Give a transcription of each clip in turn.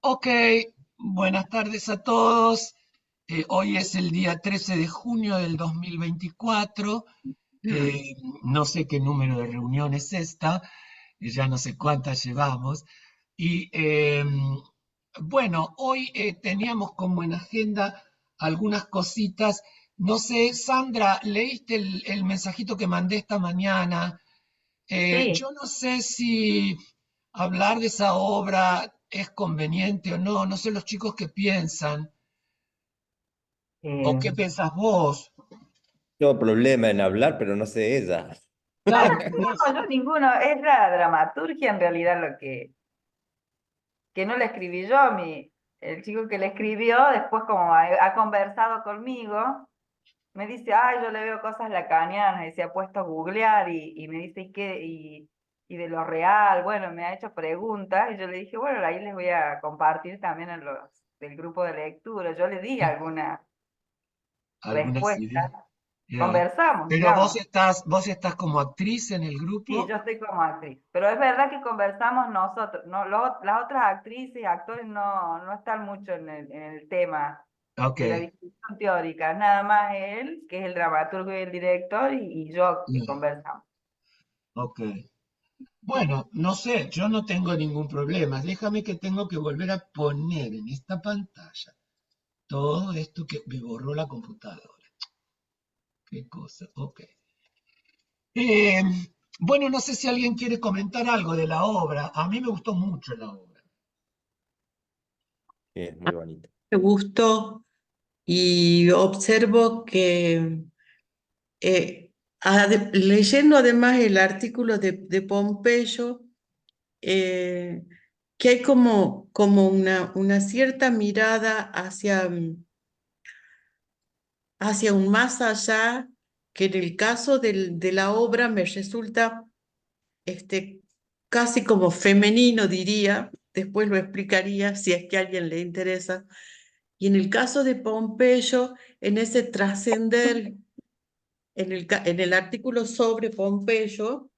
Ok, buenas tardes a todos. Hoy es el día 13 de junio del 2024. No sé qué número de reunión es esta, ya no sé cuántas llevamos. Y bueno, hoy teníamos como en agenda algunas cositas. No sé, Sandra, ¿leíste el mensajito que mandé esta mañana? Sí, Yo no sé si hablar de esa obra es conveniente o no, no sé los chicos qué piensan, o eh, qué pensás vos. Tengo problema en hablar, pero no sé ella. Claro, no, yo ninguno, es la dramaturgia en realidad que no la escribí yo, el chico que la escribió, después como ha conversado conmigo, me dice, ay, yo le veo cosas lacanianas, y se ha puesto a googlear y me dice, ¿y qué? Y de lo real, bueno, me ha hecho preguntas, y yo le dije, bueno, ahí les voy a compartir también en los del grupo de lectura, yo le di alguna algunas ideas. respuesta, Ya. conversamos, Pero digamos. vos estás como actriz en el Sí, grupo. yo estoy como actriz, pero es verdad que conversamos nosotros, no, las otras actrices y actores no están mucho en el tema Ok, de la discusión teórica, nada más él, que es el dramaturgo y el director, y yo que ya, conversamos. ok. Bueno, no sé, yo no tengo ningún problema. Déjame que tengo que volver a poner en esta pantalla todo esto que me borró la computadora. Qué cosa, ok. Eh, bueno, no sé si alguien quiere comentar algo de la obra. A mí me gustó mucho la obra. Sí, es muy bonito. Me gustó y observo que leyendo además el artículo de Pompeyo, eh, que hay como una cierta mirada hacia un más allá, que en el caso de la obra me resulta este, casi como femenino, diría, después lo explicaría si es que a alguien le interesa. Y en el caso de Pompeyo, en ese trascender, en el artículo sobre Pompeyo,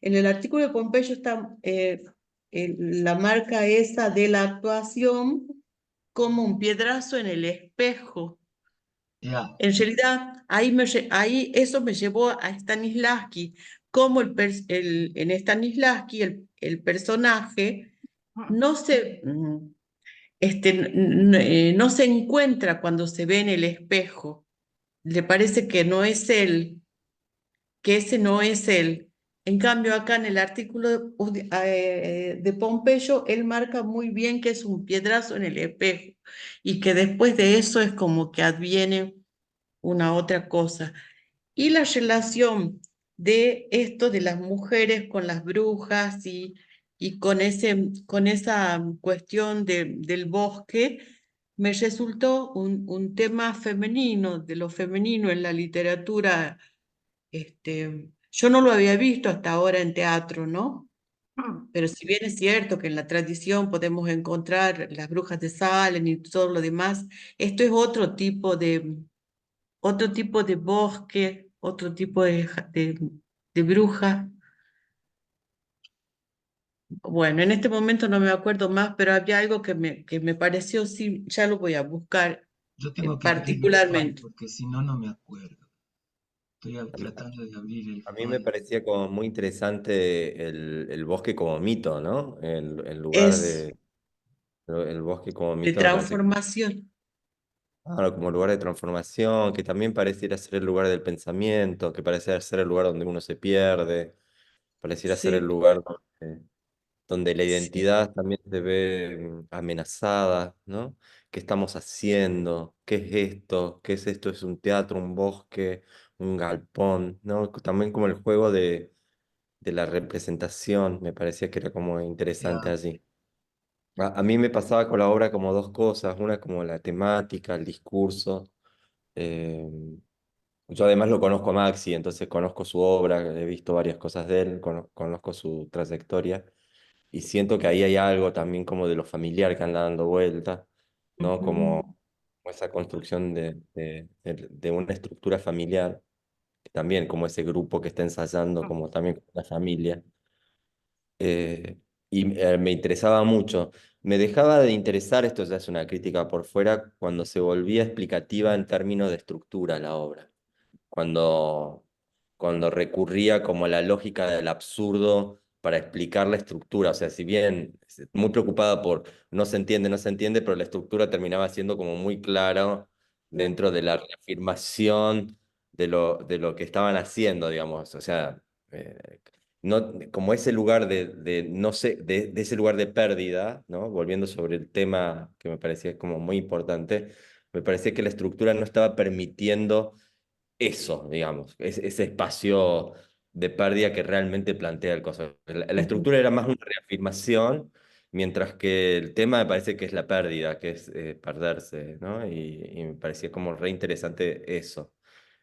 en el artículo de Pompeyo está la marca esa de la actuación como un piedrazo en el espejo. Ya, En realidad, ahí eso me llevó a Stanislavski, como en Stanislavski el personaje no no se encuentra cuando se ve en el espejo. Le parece que no es él, que ese no es él. En cambio, acá en el artículo de Pompeyo, él marca muy bien que es un piedrazo en el espejo y que después de eso es como que adviene una otra cosa. Y la relación de esto de las mujeres con las brujas y con esa cuestión del bosque, me resultó un tema femenino, de lo femenino en la literatura. Yo no lo había visto hasta ahora en teatro, ¿no? Pero si bien es cierto que en la tradición podemos encontrar las brujas de Salem y todo lo demás, esto es otro tipo de bosque, otro tipo de bruja. Bueno, en este momento no me acuerdo más, pero había algo que me pareció, sí, ya lo voy a buscar yo tengo que abrir el file particularmente. porque si no, no me acuerdo. Estoy tratando de abrir el A mí me file. parecía como muy interesante el bosque como mito, ¿no? El lugar Es de, el bosque como de mito me parece que, transformación. claro, como lugar de transformación, que también pareciera ser el lugar del pensamiento, que pareciera ser el lugar donde uno se pierde, pareciera ser el Sí, lugar donde la sí. identidad también se ve amenazada, ¿no? ¿Qué estamos haciendo? ¿Qué es esto? ¿Qué es esto? ¿Es un teatro, un bosque, un galpón? ¿No? También como el juego de la representación, me parecía que era como interesante Ya, allí. A mí me pasaba con la obra como dos cosas, una como la temática, el discurso. eh, yo además lo conozco a Maxi, entonces conozco su obra, he visto varias cosas de él, conozco su trayectoria. Y siento que ahí hay algo también como de lo familiar que anda dando vuelta, ¿no? Ujú. Como esa construcción de una estructura familiar, que también como ese grupo que está ensayando, como también la familia. y me interesaba mucho. Me dejaba de interesar, esto ya es una crítica por fuera, cuando se volvía explicativa en términos de estructura la obra, cuando, cuando recurría como a la lógica del absurdo para explicar la estructura. O sea, si bien muy preocupada por no se entiende, no se entiende, pero la estructura terminaba siendo como muy clara dentro de la reafirmación de lo que estaban haciendo, digamos. O sea, no, como ese lugar no sé, de ese lugar de pérdida, ¿no? Volviendo sobre el tema que me parecía como muy importante, me parecía que la estructura no estaba permitiendo eso, digamos, ese espacio de pérdida que realmente plantea el coso. La estructura era más una reafirmación, mientras que el tema me parece que es la pérdida, que es perderse, ¿no? Y me parecía como re interesante eso.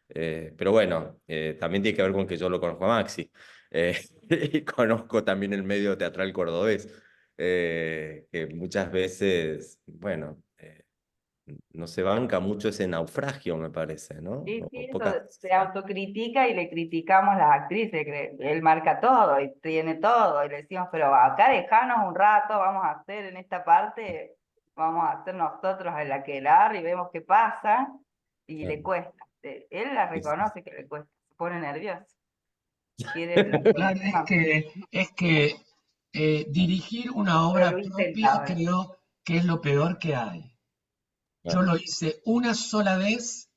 Pero bueno, también tiene que ver con que yo lo conozco a Maxi. eh, y conozco también el medio teatral cordobés, que muchas veces, bueno, no se banca mucho ese naufragio, me parece, ¿no? Sí, O sí, eso pocas se veces. autocritica y le criticamos las actrices, que él marca todo y tiene todo, y le decimos, pero acá dejanos un rato, vamos a hacer en esta parte, vamos a hacer nosotros el aquelarre y vemos qué pasa, y le Claro. cuesta. Él la Sí, sí, reconoce que le cuesta, se pone nervioso, quiere la Claro, solución, es que dirigir una pero lo obra intenta propia ahora. creo que es lo peor que hay. Yo claro. lo hice una sola vez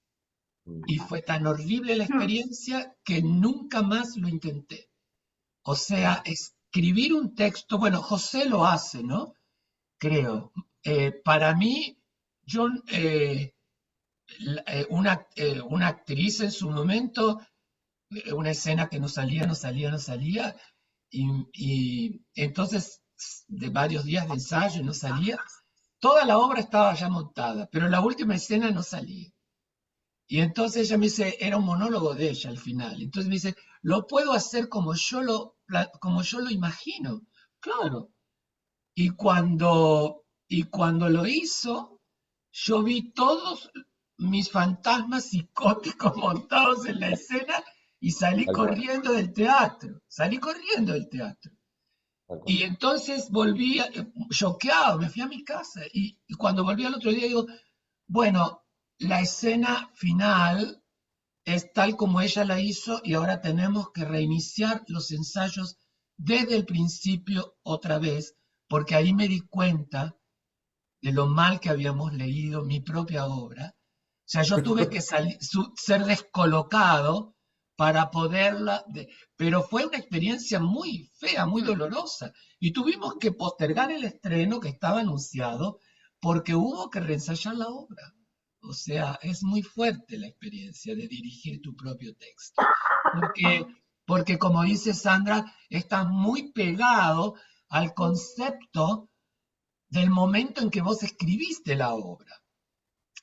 Mm. y fue tan horrible la experiencia que nunca más lo intenté. O sea, escribir un texto, bueno, José lo hace, ¿no? Creo. Para mí, yo, una actriz en su momento, una escena que no salía, no salía, no salía, y entonces de varios días de ensayo no salía. Toda la obra estaba ya montada, pero la última escena no salía. Y entonces ella me dice, era un monólogo de ella al final. Entonces me dice, lo puedo hacer como yo lo imagino. Claro. Y cuando lo hizo, yo vi todos mis fantasmas psicóticos montados en la escena y salí Tal cual, corriendo del teatro. Salí corriendo del teatro. tal cual. Y entonces volví choqueado, me fui a mi casa. Y cuando volví al otro día digo, bueno, la escena final es tal como ella la hizo y ahora tenemos que reiniciar los ensayos desde el principio otra vez, porque ahí me di cuenta de lo mal que habíamos leído mi propia obra. O sea, yo tuve que ser descolocado para poderla, pero fue una experiencia muy fea, muy dolorosa. Y tuvimos que postergar el estreno que estaba anunciado porque hubo que reensayar la obra. O sea, es muy fuerte la experiencia de dirigir tu propio texto. Porque, porque como dice Sandra, estás muy pegado al concepto del momento en que vos escribiste la obra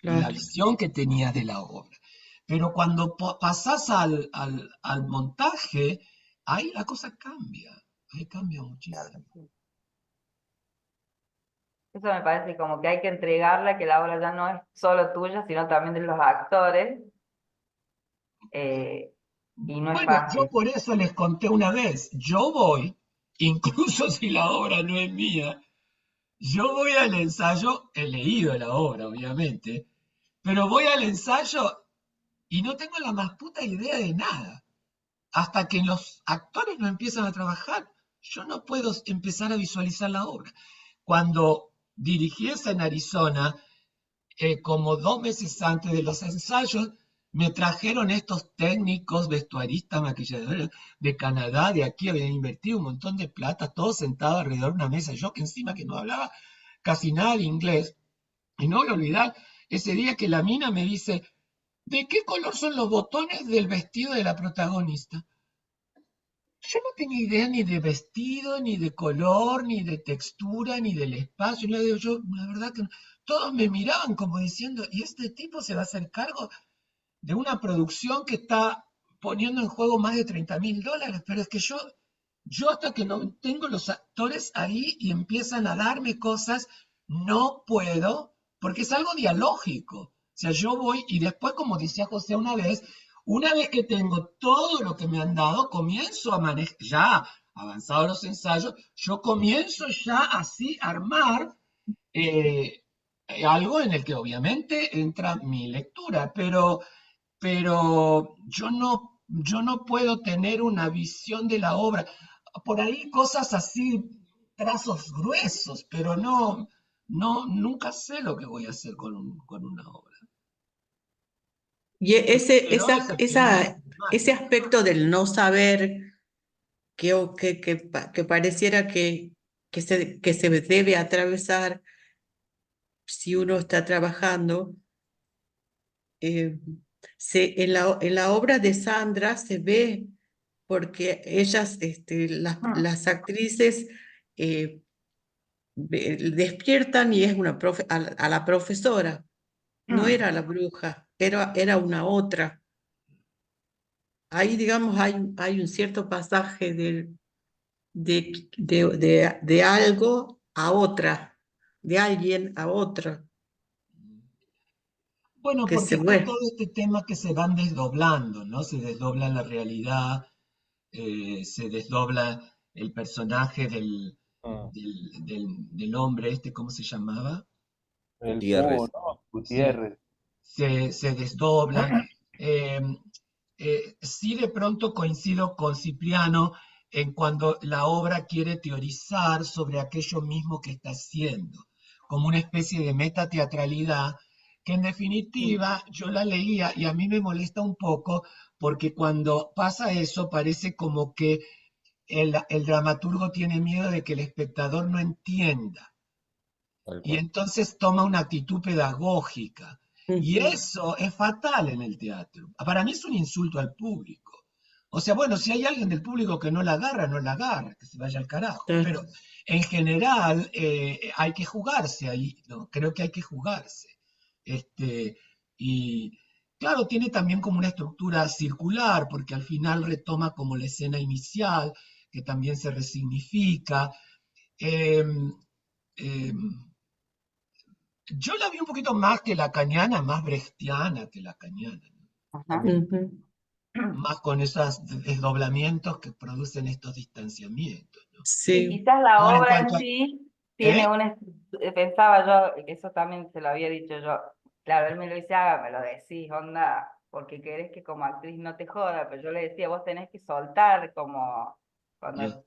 y la Claro. visión que tenías de la obra. Pero cuando pasás al montaje, ahí la cosa cambia, ahí cambia Claro, muchísimo. sí. Eso me parece como que hay que entregarla, que la obra ya no es solo tuya, sino también de los actores, eh, y no es Bueno, yo fácil. por eso les conté una vez, yo voy, incluso si la obra no es mía, yo voy al ensayo, he leído la obra, obviamente, pero voy al ensayo y no tengo la más puta idea de nada. Hasta que los actores no empiezan a trabajar, yo no puedo empezar a visualizar la obra. Cuando dirigí esa en Arizona, como 2 meses antes de los ensayos, me trajeron estos técnicos, vestuaristas, maquilladores de Canadá, de aquí, habían invertido un montón de plata, todos sentados alrededor de una mesa, yo que encima que no hablaba casi nada de inglés, y no voy a olvidar ese día que la mina me dice, ¿de qué color son los botones del vestido de la protagonista? Yo no tenía idea ni de vestido, ni de color, ni de textura, ni del espacio. Le digo, yo, la verdad que no. Todos me miraban como diciendo, ¿y este tipo se va a hacer cargo de una producción que está poniendo en juego más de $30.000? Pero es que yo hasta que no tengo los actores ahí y empiezan a darme cosas, no puedo, porque es algo dialógico. O sea, yo voy y después, como decía José una vez que tengo todo lo que me han dado, comienzo a manejar, ya avanzados los ensayos, yo comienzo ya así a armar eh, algo en el que obviamente entra mi lectura, pero yo no puedo tener una visión de la obra. Por ahí cosas así, trazos gruesos, pero nunca sé lo que voy a hacer con una obra. Y Pero ese aspecto del no saber que pareciera que se debe atravesar si uno está trabajando, en la obra de Sandra se ve porque ellas, las actrices, eh, despiertan y es a la profesora, no era la bruja, era una otra. Ahí, digamos, hay un cierto pasaje de algo a otra, de alguien a otra, bueno, que porque se está muere. todo este tema que se van desdoblando, ¿no? Se desdobla la realidad, se desdobla el personaje Mm. del hombre este, ¿cómo se llamaba? El Gutiérrez. búho, ¿no? Sí, Gutiérrez. se desdoblan. Eh, sí, de pronto coincido con Cipriano en cuando la obra quiere teorizar sobre aquello mismo que está haciendo, como una especie de metateatralidad, que en definitiva yo la leía y a mí me molesta un poco porque cuando pasa eso parece como que el dramaturgo tiene miedo de que el espectador no entienda Tal y cual. entonces toma una actitud pedagógica. Y Ujú. eso es fatal en el teatro. Para mí es un insulto al público. O sea, bueno, si hay alguien del público que no la agarra, no la agarra, que se vaya al carajo. Pero en general hay que jugarse ahí, ¿no? Creo que hay que jugarse. Y claro, tiene también como una estructura circular, porque al final retoma como la escena inicial, que también se resignifica. Em, em, yo la vi un poquito más que la cañana, más brechtiana que la cañana, ¿no? Ajá. Ujú. Más con esos desdoblamientos que producen estos distanciamientos, ¿no? Y Sí. quizás la Ahora, en obra cuanto en a... sí tiene ¿Eh? pensaba yo, que eso también se lo había dicho yo, claro, él me lo dice, me lo decís, onda, porque querés que como actriz no te joda, pero yo le decía, vos tenés que soltar como, Yeah. cuando,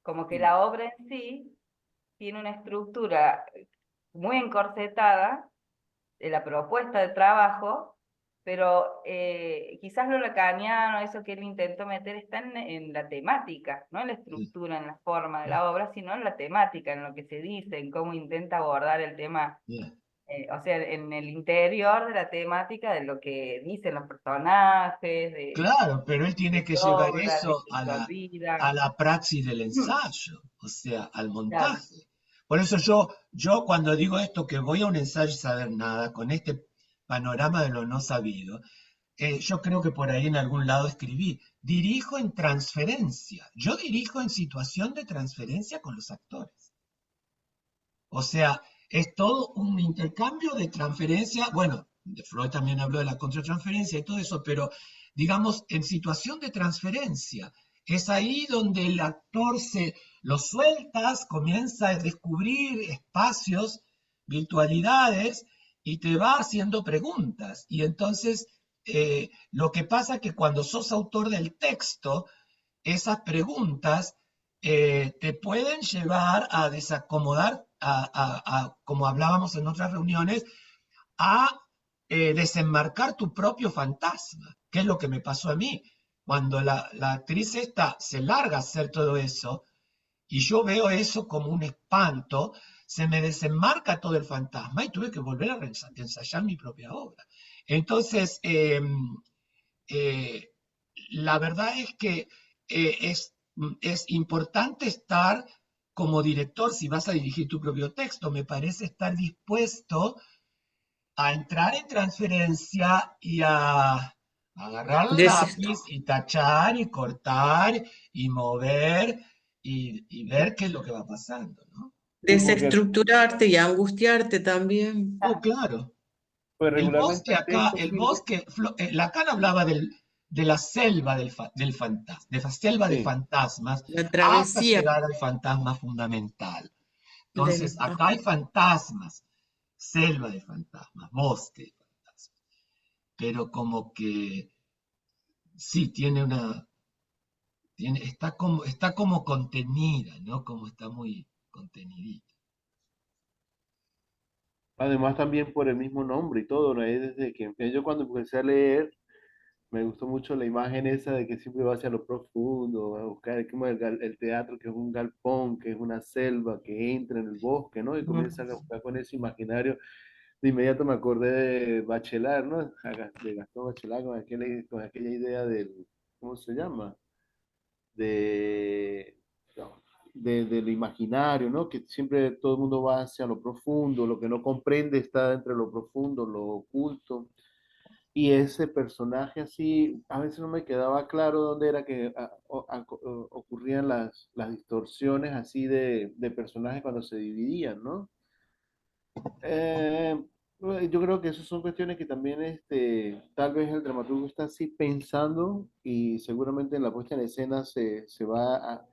como que la obra en sí tiene una estructura muy encorsetada de la propuesta de trabajo, pero quizás lo lacaniano, eso que él intentó meter, está en la temática, no en la estructura, en la forma de la obra, sino en la temática, en lo que se dice, en cómo intenta abordar el tema, Yeah. o sea, en el interior de la temática, de lo que dicen los personajes, Claro, pero él tiene de que su llevar obra, de eso que se a olvida. la praxis del ensayo, o sea, al Claro. montaje. Por eso yo cuando digo esto, que voy a un ensayo y saber nada, con este panorama de lo no sabido, yo creo que por ahí en algún lado escribí, dirijo en transferencia, yo dirijo en situación de transferencia con los actores. O sea, es todo un intercambio de transferencia. Bueno, Freud también habló de la contratransferencia y todo eso, pero digamos, en situación de transferencia, es ahí donde el actor lo sueltas, comienza a descubrir espacios, virtualidades, y te va haciendo preguntas. Y entonces, lo que pasa es que cuando sos autor del texto, esas preguntas te pueden llevar a desacomodar, como hablábamos en otras reuniones, a desenmarcar tu propio fantasma, que es lo que me pasó a mí. Cuando la actriz esta se larga a hacer todo eso, y yo veo eso como un espanto, se me desenmarca todo el fantasma y tuve que volver a ensayar mi propia obra. Entonces, eh, la verdad es que es importante estar como director, si vas a dirigir tu propio texto, me parece estar dispuesto a entrar en transferencia y a agarrar el Des- lápiz y tachar y cortar y mover y ver qué es lo que va pasando, ¿no? Sí, porque Desestructurarte y angustiarte también. Oh, claro. pues El regularmente bosque el acá, texto el sirve. bosque, Lacan hablaba de la selva del fantasma, de la selva de Sí. fantasmas, La hasta travesía llegar al fantasma fundamental. Entonces, del... acá hay fantasmas, selva de fantasmas, bosque de fantasmas, pero como que sí, está como contenida, ¿no? Como está muy contenidita. Además también por el mismo nombre y todo, ¿no? Ahí desde que yo cuando empecé a leer, me gustó mucho la imagen esa de que siempre va hacia lo profundo, a buscar como el teatro, que es un galpón, que es una selva, que entra en el bosque, ¿no? Y comienza a buscar con ese imaginario. De inmediato me acordé de Bachelard, ¿no? De Gastón Bachelard con aquella idea del, ¿cómo se llama? De, no, de lo imaginario, ¿no? Que siempre todo el mundo va hacia lo profundo, lo que no comprende está entre lo profundo, lo oculto. Y ese personaje así, a veces no me quedaba claro dónde era que ocurrían las distorsiones así de personajes cuando se dividían, ¿no? Eh, yo creo que esas son cuestiones que también tal vez el dramaturgo está así pensando y seguramente en la puesta en escena se va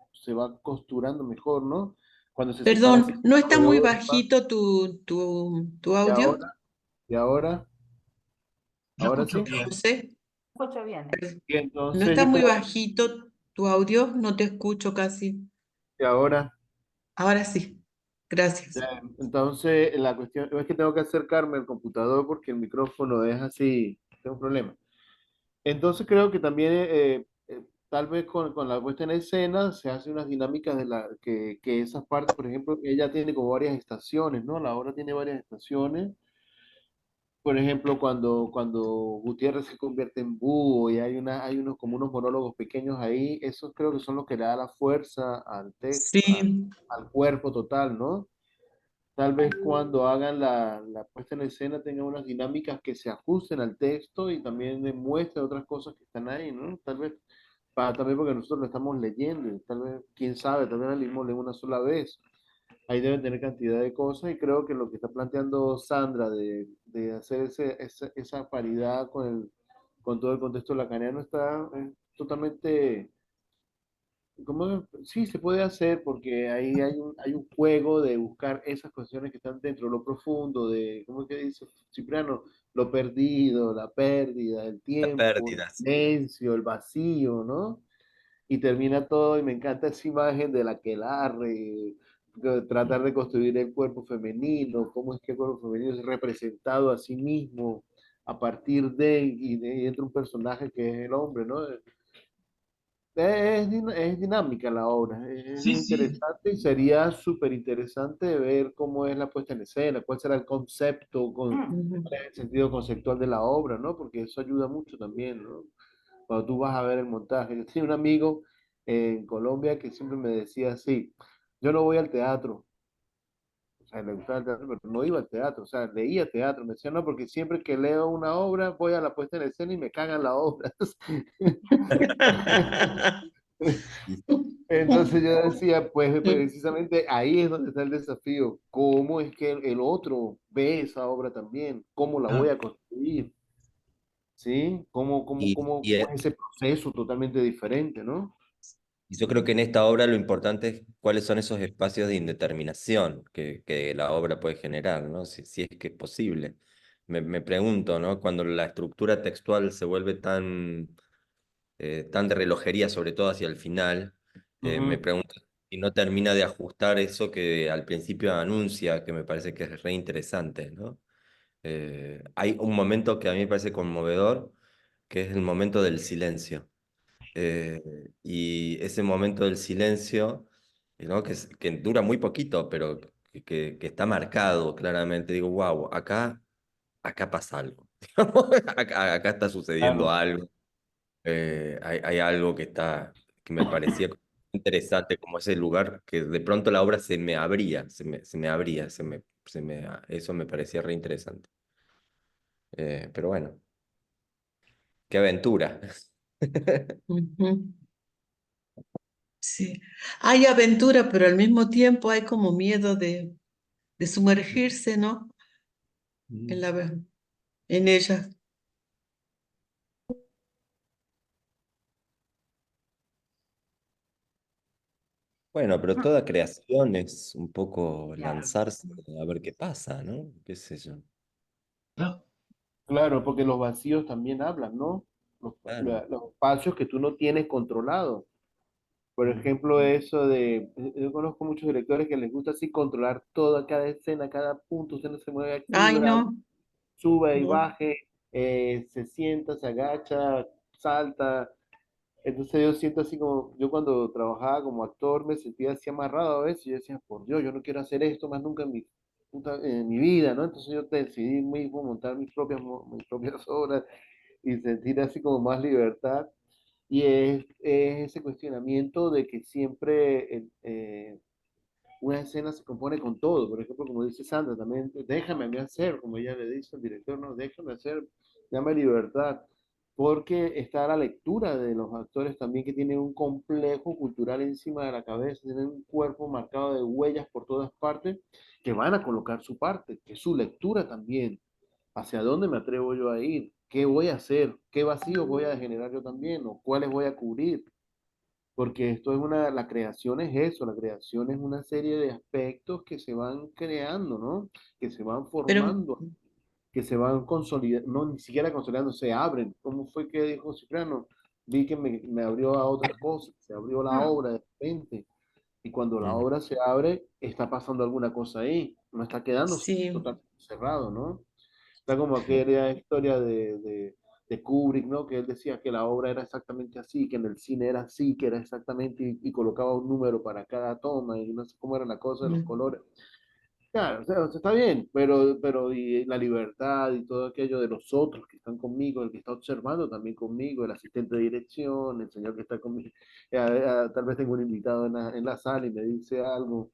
costurando mejor, ¿no? Cuando se separa ese Perdón, ¿no está de muy Orpa bajito tu y audio, ahora, y ahora, Yo ahora escucho sí. bien. José? Escucho bien. Y ¿No entonces está yo muy creo bajito tu audio? No te escucho casi. que ahora, Ahora sí, gracias. entonces la cuestión es que tengo que acercarme al computador porque el micrófono es así, tengo un problema. Entonces creo que también tal vez con la puesta en escena se hace unas dinámicas que esas partes, por ejemplo, ella tiene como varias estaciones, ¿no? La obra tiene varias estaciones. Por ejemplo, cuando Gutiérrez se convierte en búho y hay unos como unos monólogos pequeños ahí, esos creo que son los que le da la fuerza al texto, Sí, al cuerpo total, ¿no? Tal vez cuando hagan la puesta en escena tengan unas dinámicas que se ajusten al texto y también demuestren otras cosas que están ahí, ¿no? Tal vez, también porque nosotros lo estamos leyendo, y tal vez, quién sabe, tal vez la leímos una sola vez. Ahí deben tener cantidad de cosas y creo que lo que está planteando Sandra de hacer esa paridad con todo el contexto lacaniano está totalmente sí, se puede hacer porque ahí hay un juego de buscar esas cuestiones que están dentro, lo profundo, de, ¿cómo es que dice Cipriano? Lo perdido, la pérdida, el Las tiempo, el pérdidas. silencio, el vacío, ¿no? Y termina todo, y me encanta esa imagen de la aquelarre, tratar de construir el cuerpo femenino, cómo es que el cuerpo femenino es representado a sí mismo a partir y entra un personaje que es el hombre, ¿no? Es dinámica la obra, es Sí, sí. interesante y sería súper interesante ver cómo es la puesta en escena, cuál será el concepto, Mm. ujú. cuál es el sentido conceptual de la obra, ¿no? Porque eso ayuda mucho también, ¿no? Cuando tú vas a ver el montaje. Yo tenía un amigo en Colombia que siempre me decía así, yo no voy al teatro, o sea, le gustaba el teatro, pero no iba al teatro, o sea, leía teatro, me decía, no, porque siempre que leo una obra voy a la puesta en escena y me cagan la obra. Entonces yo decía, pues precisamente ahí es donde está el desafío. ¿Cómo es que el otro ve esa obra también? ¿Cómo la voy Ah, a construir? ¿Sí? Y, y, ¿Cómo es ese proceso totalmente diferente, ¿no? y yo creo que en esta obra lo importante es cuáles son esos espacios de indeterminación que la obra puede generar, ¿no? Si es que es posible. Me pregunto, ¿no? Cuando la estructura textual se vuelve tan de relojería, sobre todo hacia el final, me Ujú. pregunto si no termina de ajustar eso que al principio anuncia, que me parece que es re interesante, ¿no? Hay un momento que a mí me parece conmovedor, que es el momento del silencio. Y ese momento del silencio, ¿no? Que dura muy poquito, pero que está marcado claramente. Digo, wow, acá pasa algo. Acá está sucediendo Claro. algo. Hay algo que me parecía interesante, como ese lugar que de pronto la obra se me abría, se me abría, eso me parecía re interesante. Pero bueno, qué aventura. Ujú. Sí. Hay aventura, pero al mismo tiempo hay como miedo de sumergirse, ¿no? En Ujú. la, en ella. Bueno, pero toda creación es un poco Claro. lanzarse a ver qué pasa, ¿no? ¿Qué sé yo? ¿no? Claro, porque los vacíos también hablan, ¿no? Claro. Los espacios que tú no tienes controlados. Por ejemplo, eso de, yo conozco muchos directores que les gusta así controlar toda, cada escena, cada punto, usted no se mueve aquí, Ay, ¿verdad? no, Sube y no. baje, se sienta, se agacha, salta. Entonces yo siento así como, yo cuando trabajaba como actor me sentía así amarrado a veces, y yo decía, por Dios, yo no quiero hacer esto más nunca en mi vida, ¿no? Entonces yo decidí mismo montar mis propias obras y sentir así como más libertad. Y es ese cuestionamiento de que siempre una escena se compone con todo. Por ejemplo, como dice Sandra, también déjame a mí hacer, como ella le dice al director, no, déjame hacer, dame libertad. Porque está a la lectura de los actores también que tienen un complejo cultural encima de la cabeza, tienen un cuerpo marcado de huellas por todas partes que van a colocar su parte, que es su lectura también. ¿Hacia dónde me atrevo yo a ir? ¿Qué voy a hacer? ¿Qué vacíos voy a generar yo también? ¿O cuáles voy a cubrir? Porque esto es la creación es eso, la creación es una serie de aspectos que se van creando, ¿no? Que se van Pero, formando, que se van consolidando, no, ni siquiera consolidando, se abren. ¿Cómo fue que dijo Cipriano? Vi que me abrió a otras cosas, se abrió la Mm, obra de repente. Y cuando la Mm. obra se abre, está pasando alguna cosa ahí, no está quedando sí, totalmente cerrado, ¿no? Está como aquella historia de Kubrick, ¿no? Que él decía que la obra era exactamente así, que en el cine era así, que era exactamente, y colocaba un número para cada toma, y no sé cómo era la cosa de los mm, colores. Claro, o sea, está bien, pero y la libertad y todo aquello de los otros que están conmigo, el que está observando también conmigo, el asistente de dirección, el señor que está conmigo, tal vez tengo un invitado en la sala y me dice algo,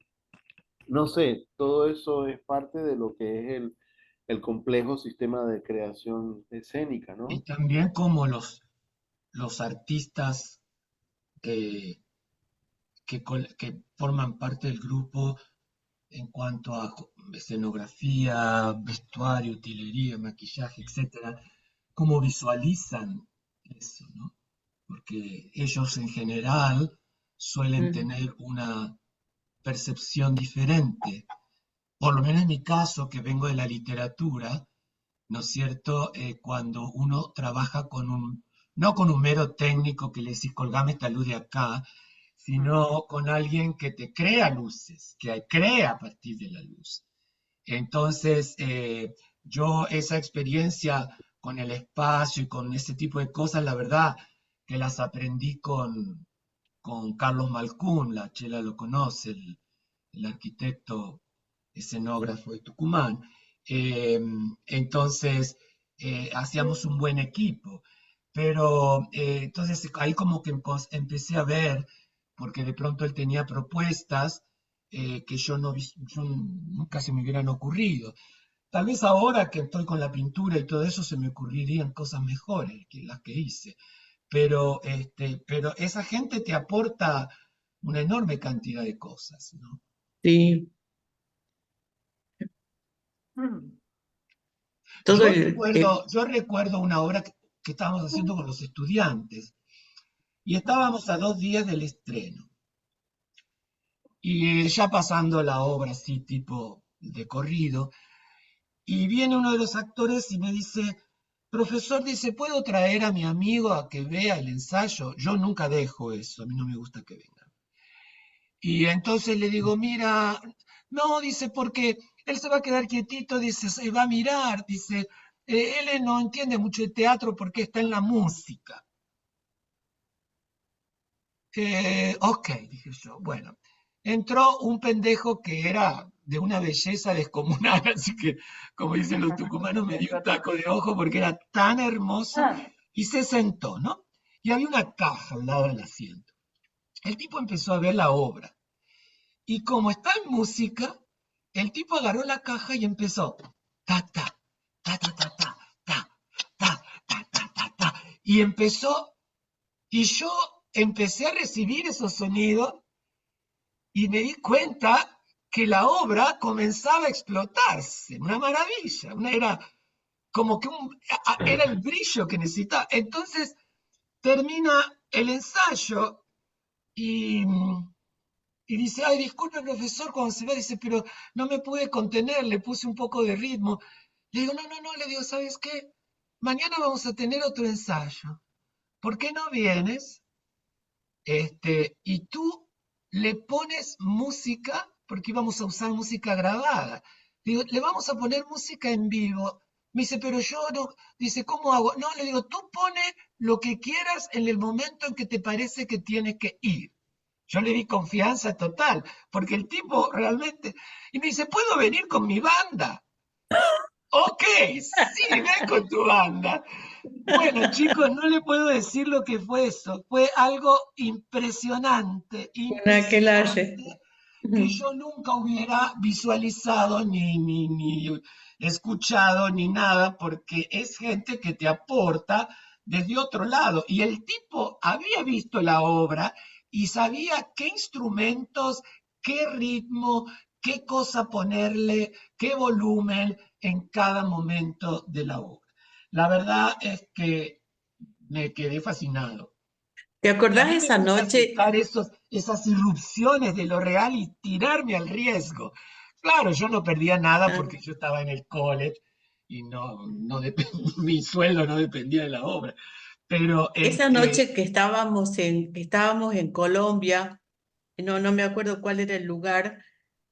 no sé, todo eso es parte de lo que es el complejo sistema de creación escénica, Y ¿no? también como los artistas que, que forman parte del grupo en cuanto a escenografía, vestuario, utilería, maquillaje, etcétera, cómo visualizan eso, ¿no? Porque ellos en general suelen mm, tener una percepción diferente. Por lo menos en mi caso, que vengo de la literatura, ¿no es cierto? Cuando uno trabaja no con un mero técnico que le decís colgame esta luz de acá, mm. sino con alguien que te crea luces, que crea a partir de la luz. Entonces, yo esa experiencia con el espacio y con ese tipo de cosas, la verdad que las aprendí con Carlos Malcún, la Chela lo conoce, el arquitecto escenógrafo de Tucumán. Eh, entonces, hacíamos un buen equipo. Pero entonces ahí como que empecé a ver, porque de pronto él tenía propuestas que yo nunca se me hubieran ocurrido. Tal vez ahora que estoy con la pintura y todo eso se me ocurrirían cosas mejores que las que hice. Pero esa gente te aporta una enorme cantidad de cosas, ¿no? sí, Mm. todo el, Yo recuerdo una obra que estábamos haciendo con los estudiantes y estábamos a 2 días del estreno. Y ya pasando la obra así tipo de corrido, y viene uno de los actores y me dice, profesor, dice, ¿puedo traer a mi amigo a que vea el ensayo? Yo nunca dejo eso, a mí no me gusta que venga. Y entonces le digo, mira, no, dice, porque él se va a quedar quietito, dice, se va a mirar, dice, él no entiende mucho de teatro porque está en la música. Ok, dije yo, bueno, entró un pendejo que era de una belleza descomunal, así que, como dicen los tucumanos, me dio un taco de ojo porque era tan hermoso Ah, y se sentó, ¿no? Y había una caja al lado del asiento. El tipo empezó a ver la obra y como está en música, el tipo agarró la caja y empezó, ta, ta, ta, ta, ta, ta, ta, ta, ta, ta, ta, ta, y empezó, y yo empecé a recibir esos sonidos y me di cuenta que la obra comenzaba a explotarse, una maravilla, era como que era el brillo que necesitaba. Entonces termina el ensayo y Y dice, ay, disculpe, profesor, cuando se va, dice, pero no me pude contener, le puse un poco de ritmo. Le digo, no, no, no, le digo, ¿sabes qué? Mañana vamos a tener otro ensayo. ¿Por qué no vienes? Y tú le pones música, porque íbamos a usar música grabada. Digo, le vamos a poner música en vivo. Me dice, pero yo no, dice, ¿cómo hago? No, le digo, tú pone lo que quieras en el momento en que te parece que tienes que ir. Yo le di confianza total, porque el tipo realmente, y me dice, ¿puedo venir con mi banda? Ok, sí, ven con tu banda. Bueno, chicos, no le puedo decir lo que fue eso. Fue algo impresionante, Un aquelarre. impresionante, que yo nunca hubiera visualizado ni escuchado ni nada, porque es gente que te aporta desde otro lado. Y el tipo había visto la obra y sabía qué instrumentos, qué ritmo, qué cosa ponerle, qué volumen en cada momento de la obra. La verdad es que me quedé fascinado. ¿Te Y a acordás mí me esa gusta noche? aceptar esas irrupciones de lo real y tirarme al riesgo. Claro, yo no perdía nada Ah, porque yo estaba en el college y mi sueldo no dependía de la obra. Pero esa noche que estábamos en Colombia, no me acuerdo cuál era el lugar,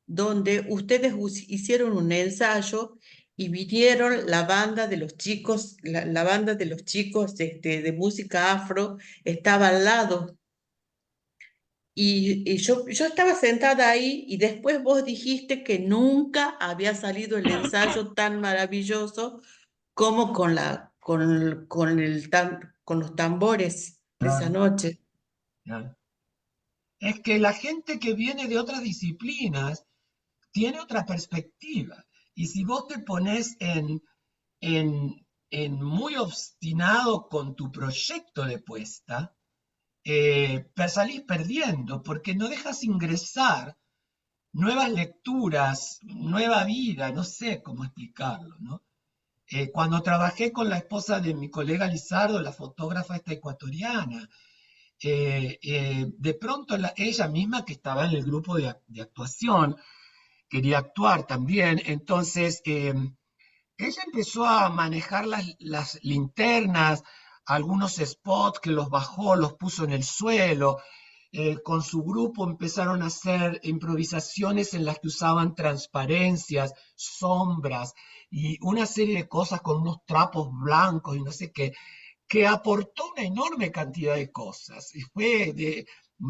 donde ustedes hicieron un ensayo y vinieron la banda de los chicos, la banda de los chicos de música afro, estaba al lado. Y yo estaba sentada ahí y después vos dijiste que nunca había salido el ensayo tan maravilloso como con los tambores de esa claro, noche. claro. Es que la gente que viene de otras disciplinas tiene otra perspectiva. Y si vos te pones en muy obstinado con tu proyecto de puesta, salís perdiendo porque no dejas ingresar nuevas lecturas, nueva vida, no sé cómo explicarlo, ¿no? Cuando trabajé con la esposa de mi colega Lizardo, la fotógrafa esta ecuatoriana, de pronto ella misma que estaba en el grupo de actuación, quería actuar también, entonces ella empezó a manejar las linternas, algunos spots que los bajó, los puso en el suelo. Con su grupo empezaron a hacer improvisaciones en las que usaban transparencias, sombras y una serie de cosas con unos trapos blancos y no sé qué, que aportó una enorme cantidad de cosas. Y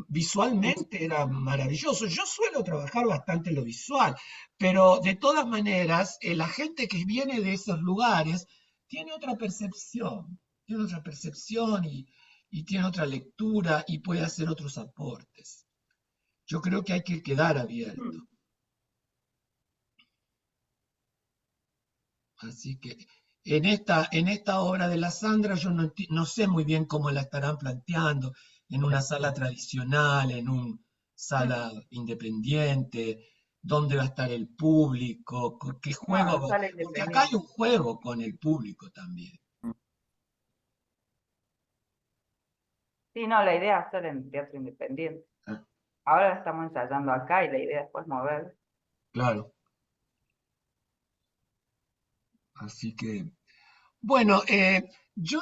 visualmente era maravilloso. Yo suelo trabajar bastante lo visual, pero de todas maneras, la gente que viene de esos lugares tiene otra percepción y tiene otra lectura y puede hacer otros aportes. Yo creo que hay que quedar abierto. Mm. Así que en esta obra de la Sandra yo no sé muy bien cómo la estarán planteando, en una sala tradicional, en una sala independiente, dónde va a estar el público, qué juego No, va. sale Porque acá hay independiente. un juego con el público también. Sí, no, la idea es hacer en teatro independiente. Ah, Ahora estamos ensayando acá y la idea es después mover. claro, así que, bueno, yo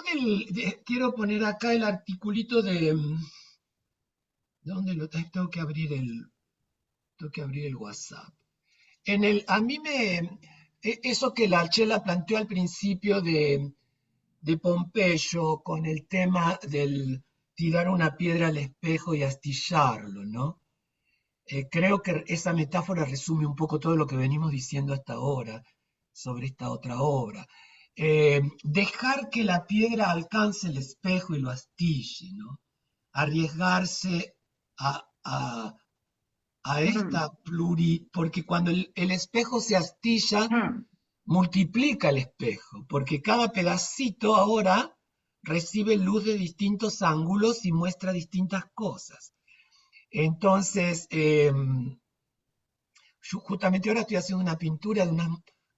quiero poner acá el articulito ¿dónde lo tengo que abrir el WhatsApp? A mí eso que la Chela planteó al principio de Pompeyo con el tema del tirar una piedra al espejo y astillarlo, ¿no? Creo que esa metáfora resume un poco todo lo que venimos diciendo hasta ahora sobre esta otra obra. Dejar que la piedra alcance el espejo y lo astille, ¿no? Arriesgarse a Mm, esta porque cuando el espejo se astilla, mm. multiplica el espejo, porque cada pedacito ahora recibe luz de distintos ángulos y muestra distintas cosas. Entonces, yo justamente ahora estoy haciendo una pintura de una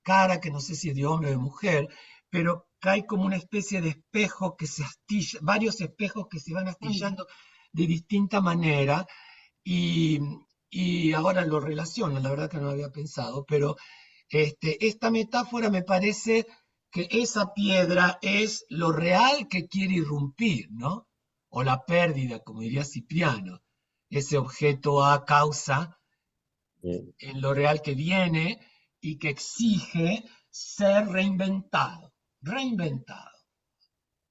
cara que no sé si es de hombre o de mujer, pero cae como una especie de espejo que se astilla, varios espejos que se van Mm. astillando de distinta manera y y ahora lo relaciono, la verdad que no lo había pensado, pero esta metáfora me parece que esa piedra es lo real que quiere irrumpir, ¿no? O la pérdida, como diría Cipriano, ese objeto a causa Mm. en lo real que viene y que exige ser reinventado, reinventado.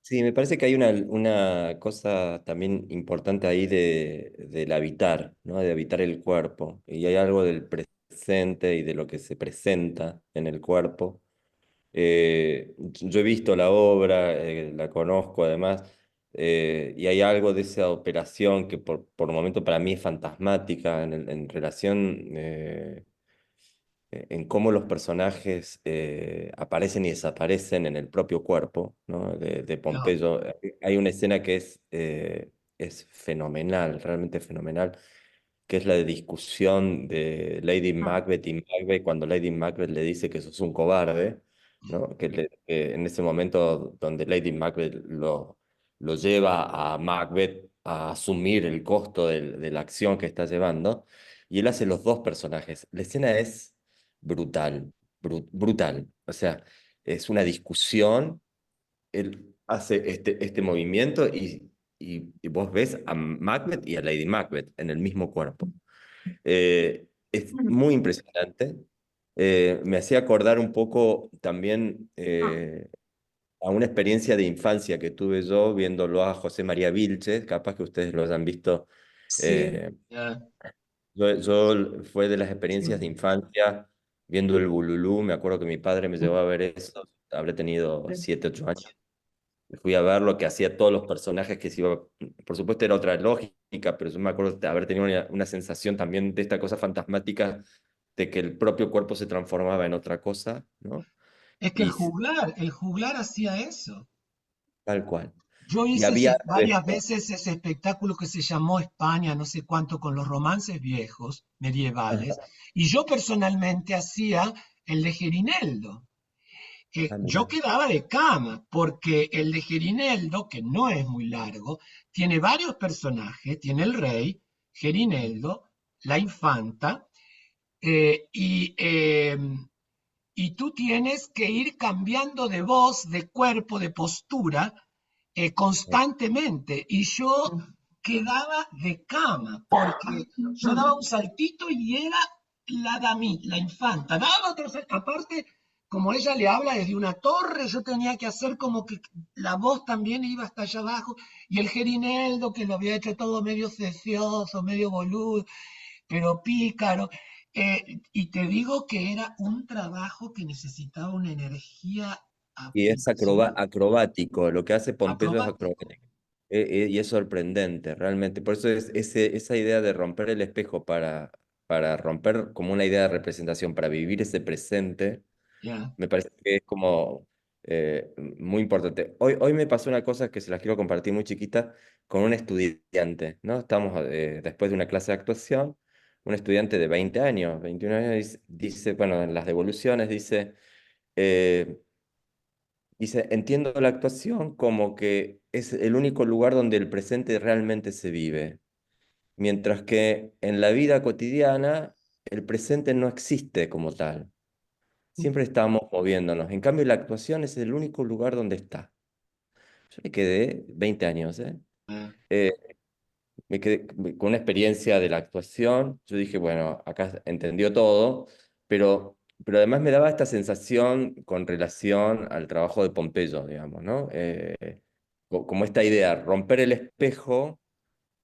Sí, me parece que hay una cosa también importante ahí del habitar, ¿no? De habitar el cuerpo. Y hay algo del presente y de lo que se presenta en el cuerpo. Yo he visto la obra, la conozco además, y hay algo de esa operación que por momento para mí es fantasmática en relación en cómo los personajes aparecen y desaparecen en el propio cuerpo, ¿no? De No, Pompeyo. Hay una escena que es fenomenal, realmente fenomenal, que es la de discusión de Lady Ah, Macbeth y Macbeth cuando Lady Macbeth le dice que sos un cobarde, ¿no? Que en ese momento donde Lady Macbeth lo lleva a Macbeth a asumir el costo de la acción que está llevando, y él hace los dos personajes. La escena es brutal, brutal. O sea, es una discusión, él hace este movimiento y vos ves a Macbeth y a Lady Macbeth en el mismo cuerpo. Es muy impresionante. Me hacía acordar un poco también ah, a una experiencia de infancia que tuve yo viéndolo a José María Vilches, capaz que ustedes lo hayan visto. Sí, eh, ya, fue de las experiencias de sí, infancia viendo el Bululú. Me acuerdo que mi padre me llevó a ver eso. Habré tenido sí. 7, 8 años. Fui a ver lo que hacía todos los personajes que se iba. Por supuesto, era otra lógica, pero yo me acuerdo de haber tenido una sensación también de esta cosa fantasmática de que el propio cuerpo se transformaba en otra cosa, ¿no? es que Y el juglar hacía eso. tal cual. Yo Y hice había algo de varias esto. veces ese espectáculo que se llamó España, no sé cuánto, con los romances viejos, medievales, Ajá. y yo personalmente hacía el de Gerineldo. Ah, Yo mira. quedaba de cama, porque el de Gerineldo, que no es muy largo, tiene varios personajes, tiene el rey, Gerineldo, la infanta, eh, y, eh, y tú tienes que ir cambiando de voz, de cuerpo, de postura constantemente. Y yo quedaba de cama, porque yo daba un saltito y era la infanta. Daba otro salto. Aparte, como ella le habla desde una torre, yo tenía que hacer como que la voz también iba hasta allá abajo. Y el Gerineldo, que lo había hecho todo medio cecioso, medio boludo, pero pícaro. Y te digo que era un trabajo que necesitaba una energía Y es impresionante, acrobático, lo que hace Pompeyo es acrobático. acrobático. Y es sorprendente, realmente. Por eso esa idea de romper el espejo para romper como una idea de representación, para vivir ese presente, Ya. me parece que es como muy importante. Hoy me pasó una cosa que se las quiero compartir muy chiquita con un estudiante, ¿no? Estamos después de una clase de actuación, un estudiante de 20 años, 21 años, dice, bueno, en las devoluciones eh, dice, entiendo la actuación como que es el único lugar donde el presente realmente se vive, mientras que en la vida cotidiana el presente no existe como tal. Siempre estamos moviéndonos. En cambio, la actuación es el único lugar donde está. Yo me quedé 20 años, ¿eh? Ah, Eh, Me quedé con una experiencia de la actuación. Yo dije, bueno, acá entendió todo, pero además me daba esta sensación con relación al trabajo de Pompeyo, digamos, ¿no? Como esta idea, romper el espejo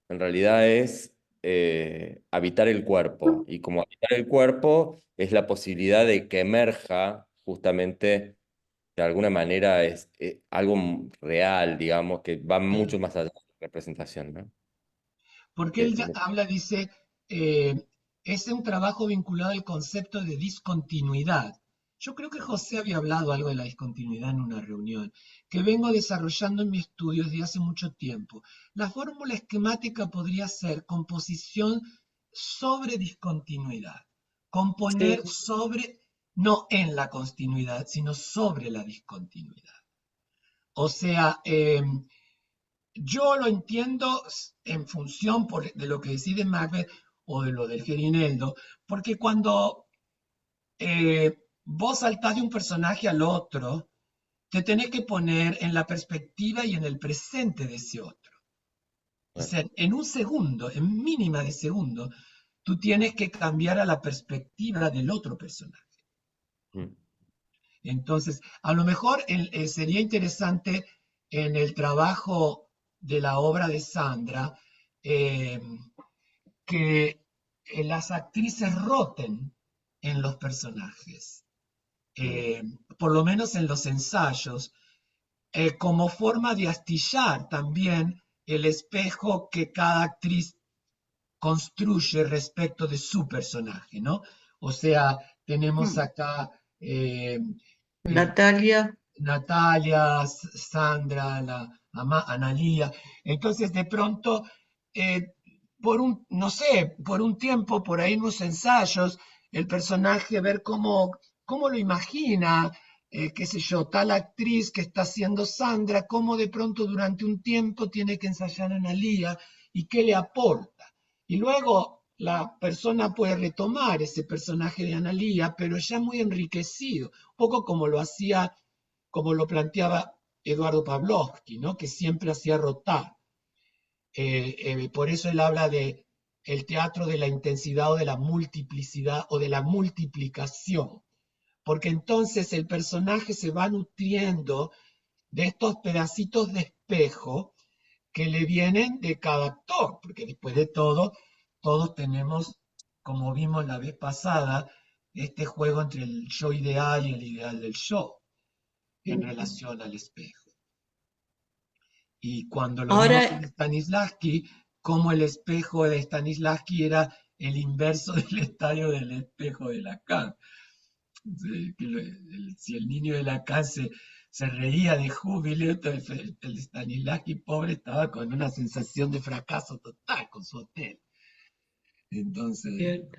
en realidad es habitar el cuerpo. Y como habitar el cuerpo es la posibilidad de que emerja justamente de alguna manera es algo real, digamos, que va mucho claro. más allá de la representación, ¿no? Porque Que él ya habla, dice, es un trabajo vinculado al concepto de discontinuidad. Yo creo que José había hablado algo de la discontinuidad en una reunión, que vengo desarrollando en mi estudio desde hace mucho tiempo. La fórmula esquemática podría ser composición sobre discontinuidad, Sí, componer sobre, no en la continuidad, sino sobre la discontinuidad. O sea, yo lo entiendo en función de lo que decide Macbeth, o de lo del Gerineldo, porque cuando vos saltás de un personaje al otro, te tenés que poner en la perspectiva y en el presente de ese otro. O Bueno, sea, en un segundo, en mínima de segundo, tú tienes que cambiar a la perspectiva del otro personaje. mm, Entonces, a lo mejor sería interesante en el trabajo de la obra de Sandra eh, que las actrices roten en los personajes, mm. eh, por lo menos en los ensayos, como forma de astillar también el espejo que cada actriz construye respecto de su personaje, ¿no? O sea, tenemos Mm. acá eh, Natalia, Natalia, Sandra, Analía. Entonces, de pronto, por un, no sé, por un tiempo, por ahí en unos ensayos, el personaje, ver cómo lo imagina, qué sé yo, tal actriz que está haciendo Sandra, cómo de pronto durante un tiempo tiene que ensayar a Analía y qué le aporta. Y luego la persona puede retomar ese personaje de Analía, pero ya muy enriquecido, un poco como lo hacía, como lo planteaba Eduardo Pavlovsky, ¿no? Que siempre hacía rotar. Por eso él habla de el teatro de la intensidad o de la multiplicidad o de la multiplicación, porque entonces el personaje se va nutriendo de estos pedacitos de espejo que le vienen de cada actor, porque después de todo, todos tenemos, como vimos la vez pasada, este juego entre el yo ideal y el ideal del yo en relación al espejo. Y cuando lo vimos en ahora, Stanislavski, como el espejo de Stanislavski era el inverso del estadio del espejo de Lacan. Si el niño de Lacan se reía de júbilo, el Stanislavski pobre estaba con una sensación de fracaso total con su hotel. Entonces, bien,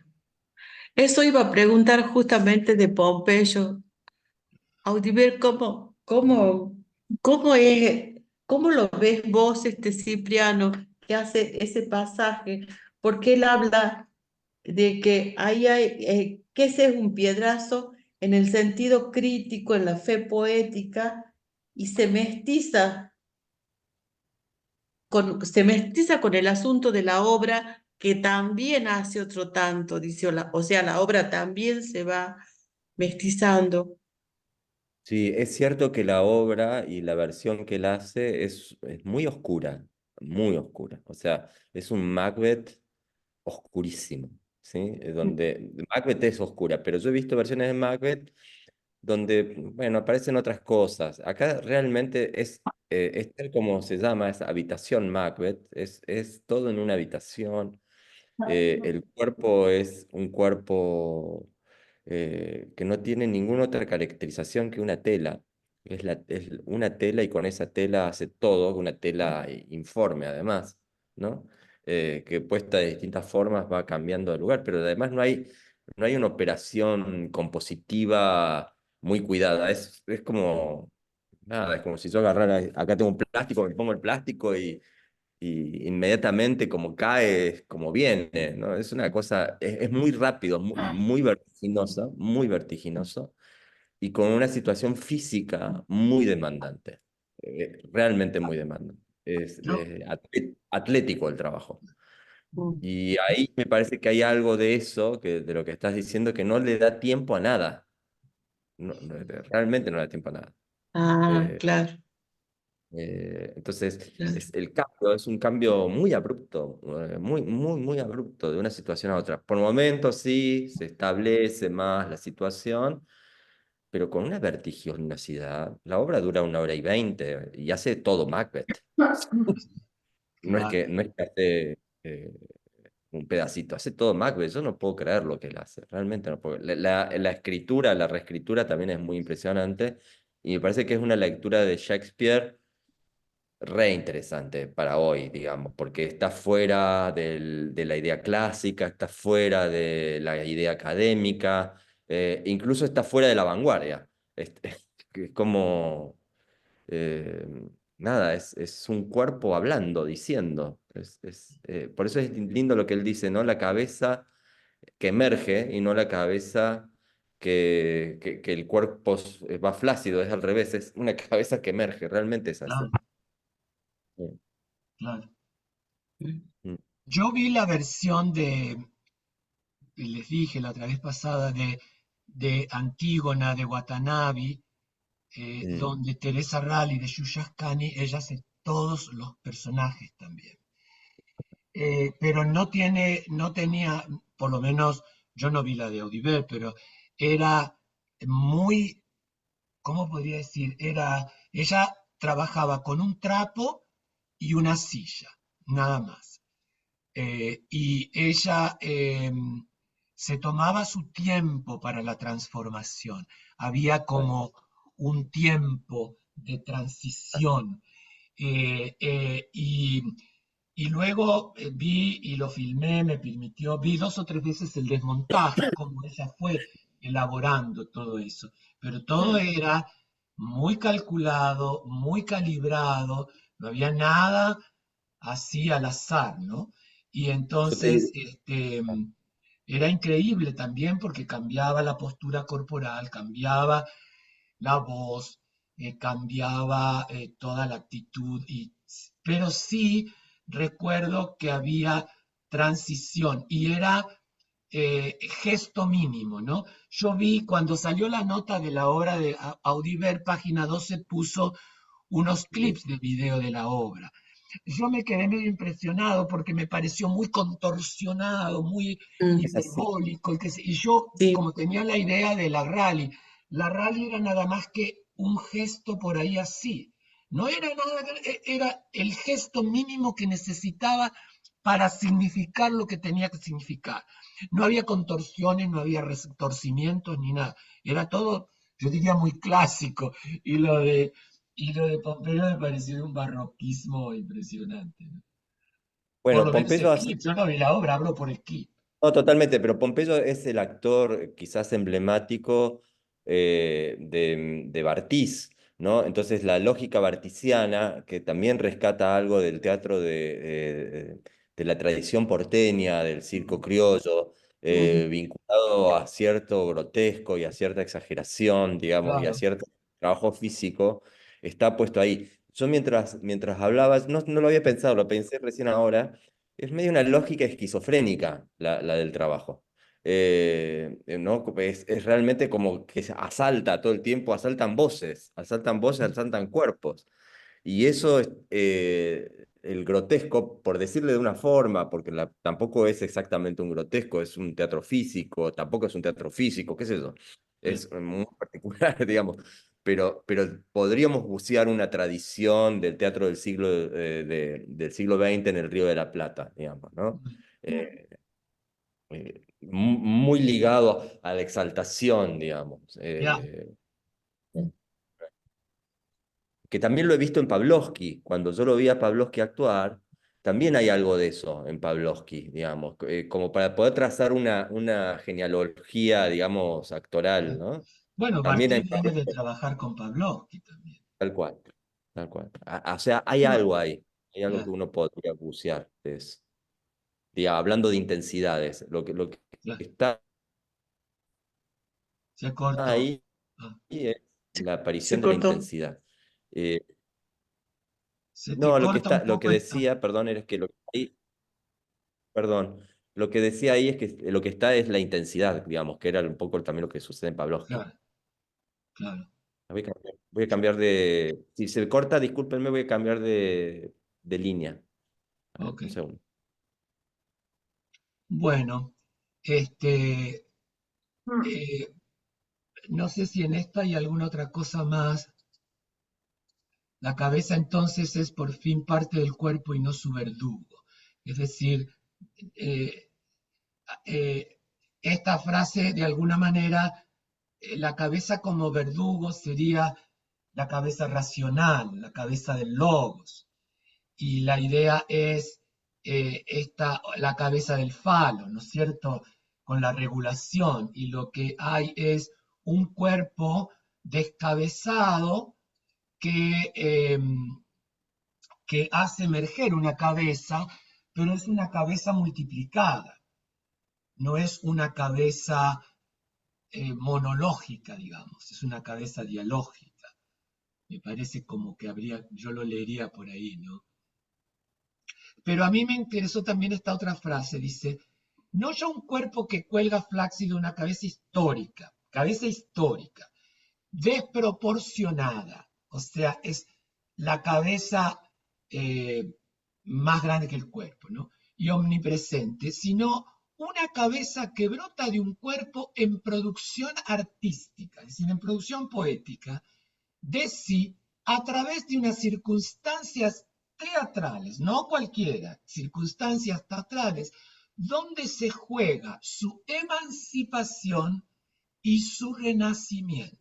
eso iba a preguntar justamente de Pompeyo, Audiver, cómo lo ves vos, este Cipriano, que hace ese pasaje? Porque él habla de que que ese es un piedrazo en el sentido crítico, en la fe poética, y se mestiza con el asunto de la obra, que también hace otro tanto, dice, o sea, la obra también se va mestizando. Sí, es cierto que la obra y la versión que él hace es muy oscura, muy oscura. O sea, es un Macbeth oscurísimo, ¿sí? Donde Macbeth es oscura, pero yo he visto versiones de Macbeth donde, bueno, aparecen otras cosas. Acá realmente es tal como se llama, es habitación Macbeth, es todo en una habitación. El cuerpo es un cuerpo que no tiene ninguna otra caracterización que una tela. Es una tela y con esa tela hace todo, una tela informe además, ¿no? Que puesta de distintas formas va cambiando de lugar, pero además no hay una operación compositiva muy cuidada. Es como, nada, es como si yo agarrara, acá tengo un plástico, me pongo el plástico y inmediatamente como cae, es como viene, ¿no? Es una cosa, es muy rápido, muy vertiginoso, y con una situación física muy demandante, realmente muy demandante. Es yo, atlético el trabajo. Mm. Y ahí me parece que hay algo de eso, de lo que estás diciendo, que no le da tiempo a nada. Realmente no le da tiempo a nada. Ah, Eh, claro, entonces, claro. el cambio es un cambio muy abrupto, muy, muy, muy abrupto de una situación a otra. Por momentos sí, se establece más la situación, pero con una vertiginosidad. La obra dura 1 hora y 20 y hace todo Macbeth. No es claro, que, no es que hace un pedacito, hace todo Macbeth. Yo no puedo creer lo que él hace, realmente no puedo. La escritura, la reescritura también es muy impresionante y me parece que es una lectura de Shakespeare re interesante para hoy, digamos, porque está fuera de la idea clásica, está fuera de la idea académica, incluso está fuera de la vanguardia. Es como, eh, nada, es un cuerpo hablando, diciendo. Por eso es lindo lo que él dice, ¿no? La cabeza que emerge y no la cabeza que el cuerpo va flácido, es al revés, es una cabeza que emerge, realmente es así. Claro, claro. Mm, Yo vi la versión que les dije la otra vez pasada, de Antígona, de Watanabe, mm, donde Teresa Rally de Yuyascani, ella hace todos los personajes también. Pero no tenía, por lo menos yo no vi la de Audibert, pero era muy, ¿cómo podría decir? Ella trabajaba con un trapo y una silla, nada más. Y ella se tomaba su tiempo para la transformación. Había como un tiempo de transición. Eh, eh, y, y luego vi y lo filmé, vi 2 o 3 veces el desmontaje, como ella fue elaborando todo eso. Pero todo Mm. era muy calculado, muy calibrado, no había nada así al azar, ¿no? Y Yo te digo, entonces era increíble también porque cambiaba la postura corporal, cambiaba la voz, cambiaba toda la actitud, pero sí recuerdo que había transición y era gesto mínimo, ¿no? Yo vi cuando salió la nota de la obra de Audibert, página 12 puso unos clips de video de la obra. Yo me quedé medio impresionado porque me pareció muy contorsionado, muy Mm. es así. hiperbólico, y yo Sí, como tenía la idea de la rally era nada más que un gesto por ahí así. No era nada, era el gesto mínimo que necesitaba para significar lo que tenía que significar. No había contorsiones, no había retorcimientos ni nada. Era todo, yo diría, muy clásico. Y lo de Pompeyo me pareció de un barroquismo impresionante, ¿no? Por Bueno, lo menos Pompeyo el hace. clip, yo no vi la obra, hablo por el clip. No, totalmente, pero Pompeyo es el actor quizás emblemático de Bartiz, ¿no? Entonces la lógica bartisiana, que también rescata algo del teatro de la tradición porteña, del circo criollo, mm, vinculado a cierto grotesco y a cierta exageración, digamos, y a Claro, cierto trabajo físico, está puesto ahí. Yo mientras hablabas, no lo había pensado, lo pensé recién ahora. Es medio una lógica esquizofrénica la del trabajo. ¿No? Es realmente como que se asalta todo el tiempo, asaltan voces, asaltan cuerpos. Y eso es el grotesco, por decirle de una forma, porque tampoco es exactamente un grotesco, es un teatro físico, tampoco es un teatro físico, qué sé yo. sí, Es muy particular, digamos. Pero podríamos bucear una tradición del teatro del siglo XX en el Río de la Plata, digamos, ¿no? Eh, muy ligado a la exaltación, digamos. ya, Que también lo he visto en Pavlovsky. Cuando yo lo vi a Pavlovsky actuar, también hay algo de eso en Pavlovsky, digamos, como para poder trazar una genealogía, digamos, actoral, ya. ¿no? Bueno, También Bartí hay viene de trabajar con Pavlovsky también. tal cual, tal cual. O sea, hay No, algo ahí, hay algo que claro, uno podría bucear, hablando de intensidades, lo que claro. está Se cortó. ahí Ah, es se, la se aparición de la cortó. intensidad. Eh, se te no, corta un lo que poco esta. decía, perdón, era que perdón, lo que decía ahí es que lo que está es la intensidad, digamos, que era un poco también lo que sucede en Pavlovsky. Claro, claro. Voy a cambiar de, si se corta, discúlpenme, voy a cambiar de línea. A ver, Ok. un segundo. Bueno, este, Mm. eh, no sé si en esta hay alguna otra cosa más. La cabeza entonces es por fin parte del cuerpo y no su verdugo. Es decir, eh, eh, esta frase de alguna manera, la cabeza como verdugo sería la cabeza racional, la cabeza del logos. Y la idea es la cabeza del falo, ¿no es cierto? Con la regulación. Y lo que hay es un cuerpo descabezado que que hace emerger una cabeza, pero es una cabeza multiplicada, no es una cabeza monológica, digamos, es una cabeza dialógica. Me parece como que yo lo leería por ahí, ¿no? Pero a mí me interesó también esta otra frase, dice, no ya un cuerpo que cuelga flácido, una cabeza histórica, desproporcionada, o sea, es la cabeza más grande que el cuerpo, ¿no? Y omnipresente, sino una cabeza que brota de un cuerpo en producción artística, es decir, en producción poética, de sí a través de unas circunstancias teatrales, no cualquiera, circunstancias teatrales, donde se juega su emancipación y su renacimiento.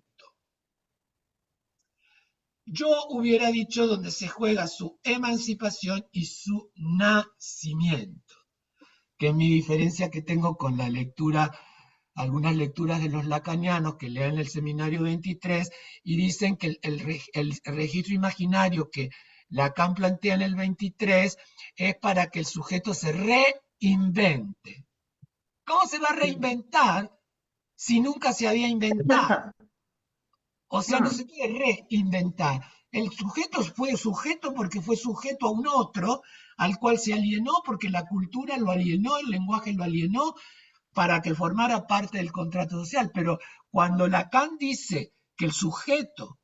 Yo hubiera dicho donde se juega su emancipación y su nacimiento, que es mi diferencia que tengo con la lectura, algunas lecturas de los lacanianos que leen el Seminario 23 y dicen que el registro imaginario que Lacan plantea en el 23 es para que el sujeto se reinvente. ¿Cómo se va a reinventar si nunca se había inventado? O sea, no se puede reinventar. El sujeto fue sujeto porque fue sujeto a un otro, al cual se alienó porque la cultura lo alienó, el lenguaje lo alienó, para que formara parte del contrato social. Pero cuando Lacan dice que el sujeto,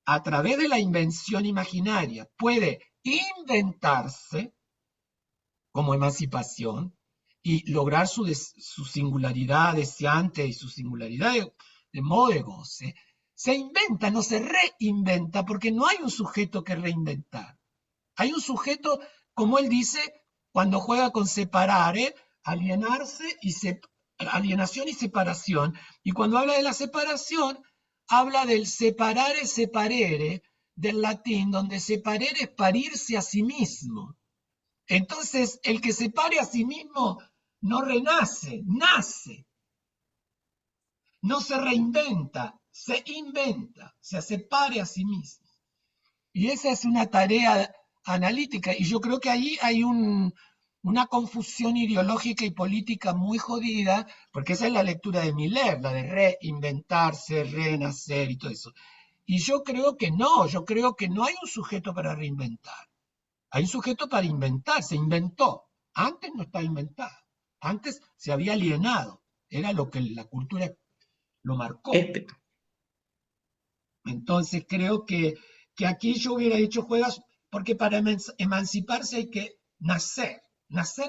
a través de la invención imaginaria, puede inventarse como emancipación y lograr su singularidad deseante y su singularidad de modo de goce, se inventa, no se reinventa, porque no hay un sujeto que reinventar. Hay un sujeto, como él dice, cuando juega con separare, alienarse y alienación y separación. Y cuando habla de la separación, habla del separare separere, del latín, donde separere es parirse a sí mismo. Entonces, el que se pare a sí mismo no renace, nace. No se reinventa, se inventa, se separe a sí mismo. Y esa es una tarea analítica, y yo creo que ahí hay una confusión ideológica y política muy jodida, porque esa es la lectura de Miller, la de reinventarse, renacer y todo eso. Y yo creo que no hay un sujeto para reinventar. Hay un sujeto para inventar, se inventó. Antes no estaba inventado. Antes se había alienado. Era lo que la cultura lo marcó. Entonces creo que aquí yo hubiera dicho juegas, porque para emanciparse hay que nacer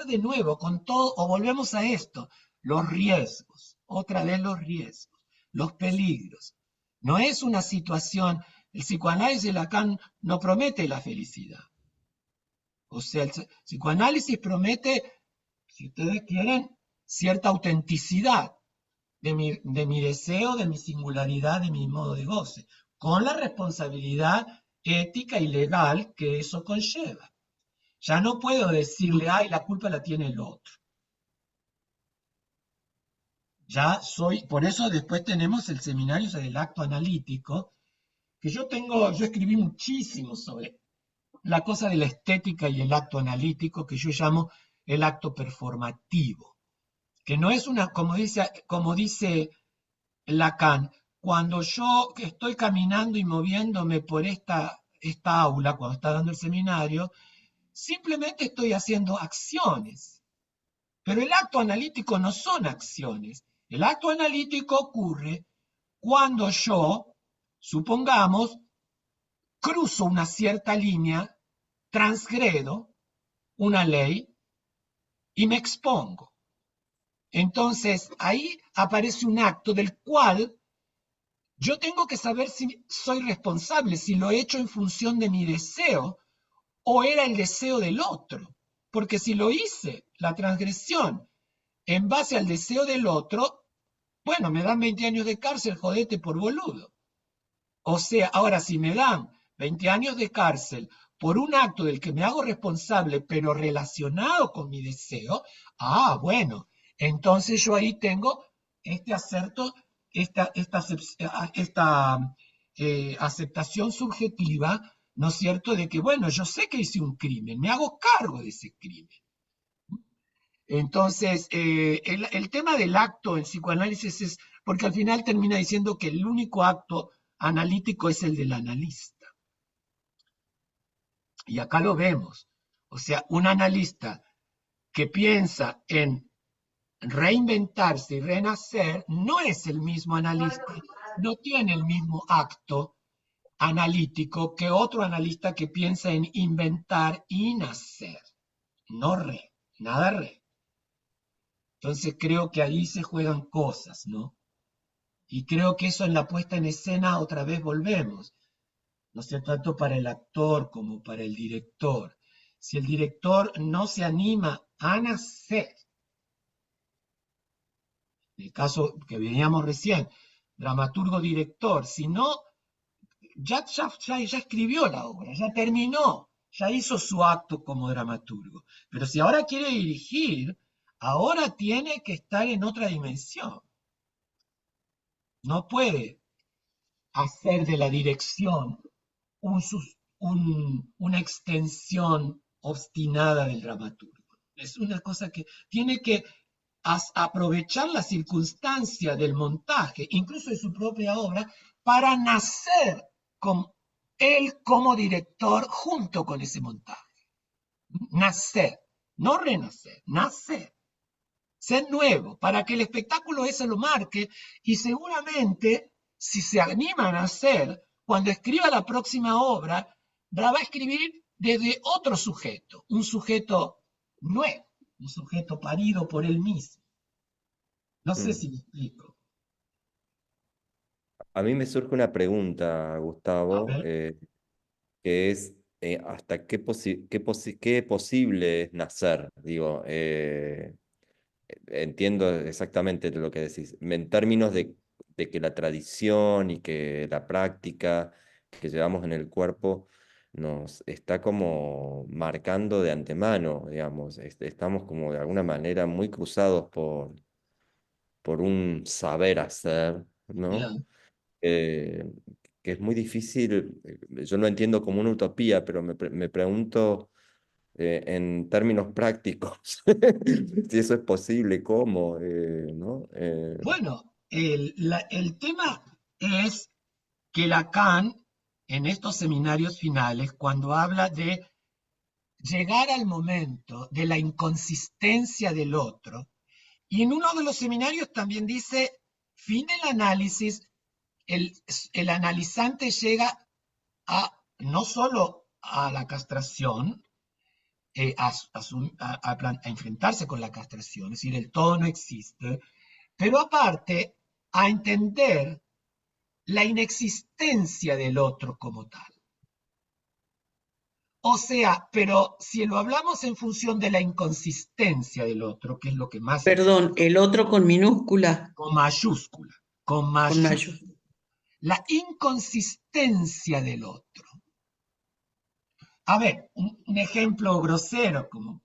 de nuevo con todo, o volvemos a esto, los riesgos, otra vez los riesgos, los peligros. No es una situación, el psicoanálisis de Lacan no promete la felicidad. O sea, el psicoanálisis promete, si ustedes quieren, cierta autenticidad de mi deseo, de mi singularidad, de mi modo de goce, con la responsabilidad ética y legal que eso conlleva. Ya no puedo decirle, ay, la culpa la tiene el otro. Por eso después tenemos el seminario del acto analítico, que yo escribí muchísimo sobre la cosa de la estética y el acto analítico, que yo llamo el acto performativo, que no es como dice Lacan, cuando yo estoy caminando y moviéndome por esta aula, cuando está dando el seminario, simplemente estoy haciendo acciones. Pero el acto analítico no son acciones. El acto analítico ocurre cuando yo, supongamos, cruzo una cierta línea, transgredo una ley y me expongo. Entonces, ahí aparece un acto del cual yo tengo que saber si soy responsable, si lo he hecho en función de mi deseo o era el deseo del otro. Porque si lo hice, la transgresión, en base al deseo del otro, bueno, me dan 20 años de cárcel, jodete por boludo. O sea, ahora si me dan 20 años de cárcel por un acto del que me hago responsable, pero relacionado con mi deseo, bueno, entonces yo ahí tengo este acerto, esta aceptación subjetiva ¿no es cierto?, de que, bueno, yo sé que hice un crimen, me hago cargo de ese crimen. Entonces, el tema del acto en psicoanálisis es, porque al final termina diciendo que el único acto analítico es el del analista. Y acá lo vemos. O sea, un analista que piensa en reinventarse y renacer no es el mismo analista, no tiene el mismo acto analítico que otro analista que piensa en inventar y nacer. No re, nada re. Entonces creo que ahí se juegan cosas, ¿no? Y creo que eso en la puesta en escena otra vez volvemos, no sé, tanto para el actor como para el director. Si el director no se anima a nacer, en el caso que veíamos recién, dramaturgo-director, si no, ya escribió la obra, ya terminó, ya hizo su acto como dramaturgo. Pero si ahora quiere dirigir, ahora tiene que estar en otra dimensión. No puede hacer de la dirección una extensión obstinada del dramaturgo. Es una cosa que tiene que aprovechar la circunstancia del montaje, incluso de su propia obra, para nacer con él como director junto con ese montaje. Nacer, no renacer, nacer. Ser nuevo, para que el espectáculo ese lo marque y seguramente, si se animan a hacer, cuando escriba la próxima obra, la va a escribir desde otro sujeto, un sujeto nuevo, un sujeto parido por él mismo. No sé Mm. si me explico. A mí me surge una pregunta, A Gustavo, ver, que es hasta qué posible es nacer. Digo, entiendo exactamente lo que decís. En términos de que la tradición y que la práctica que llevamos en el cuerpo nos está como marcando de antemano, digamos. Estamos como de alguna manera muy cruzados por un saber hacer, ¿no? bien. eh, que es muy difícil, yo lo entiendo como una utopía, pero me pregunto en términos prácticos si eso es posible, cómo, ¿no? Bueno, el tema es que Lacan, en estos seminarios finales, cuando habla de llegar al momento de la inconsistencia del otro, y en uno de los seminarios también dice, fin del análisis, el, el analizante llega a no solo a la castración, a enfrentarse con la castración, es decir, el todo no existe, pero aparte a entender la inexistencia del otro como tal. O sea, pero si lo hablamos en función de la inconsistencia del otro, que es lo que más Perdón, existe, el otro con minúscula, con mayúscula, con con mayúscula, mayúscula. la inconsistencia del otro. A ver, un ejemplo grosero, como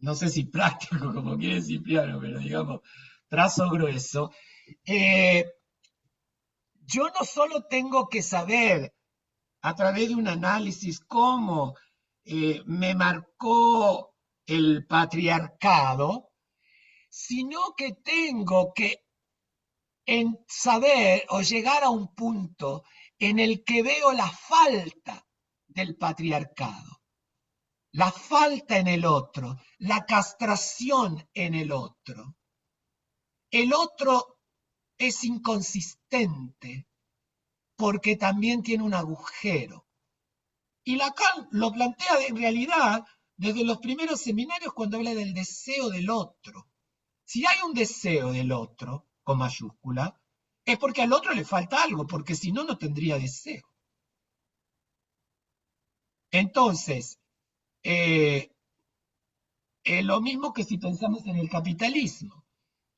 no sé si práctico, como quiere Cipriano, pero digamos, trazo grueso. eh, yo no solo tengo que saber a través de un análisis cómo me marcó el patriarcado, sino que tengo que saber o llegar a un punto en el que veo la falta del patriarcado, la falta en el otro, la castración en el otro. El otro es inconsistente porque también tiene un agujero. Y Lacan lo plantea en realidad desde los primeros seminarios cuando habla del deseo del otro. Si hay un deseo del otro, con mayúscula, es porque al otro le falta algo, porque si no, no tendría deseo. Entonces, eh, lo mismo que si pensamos en el capitalismo.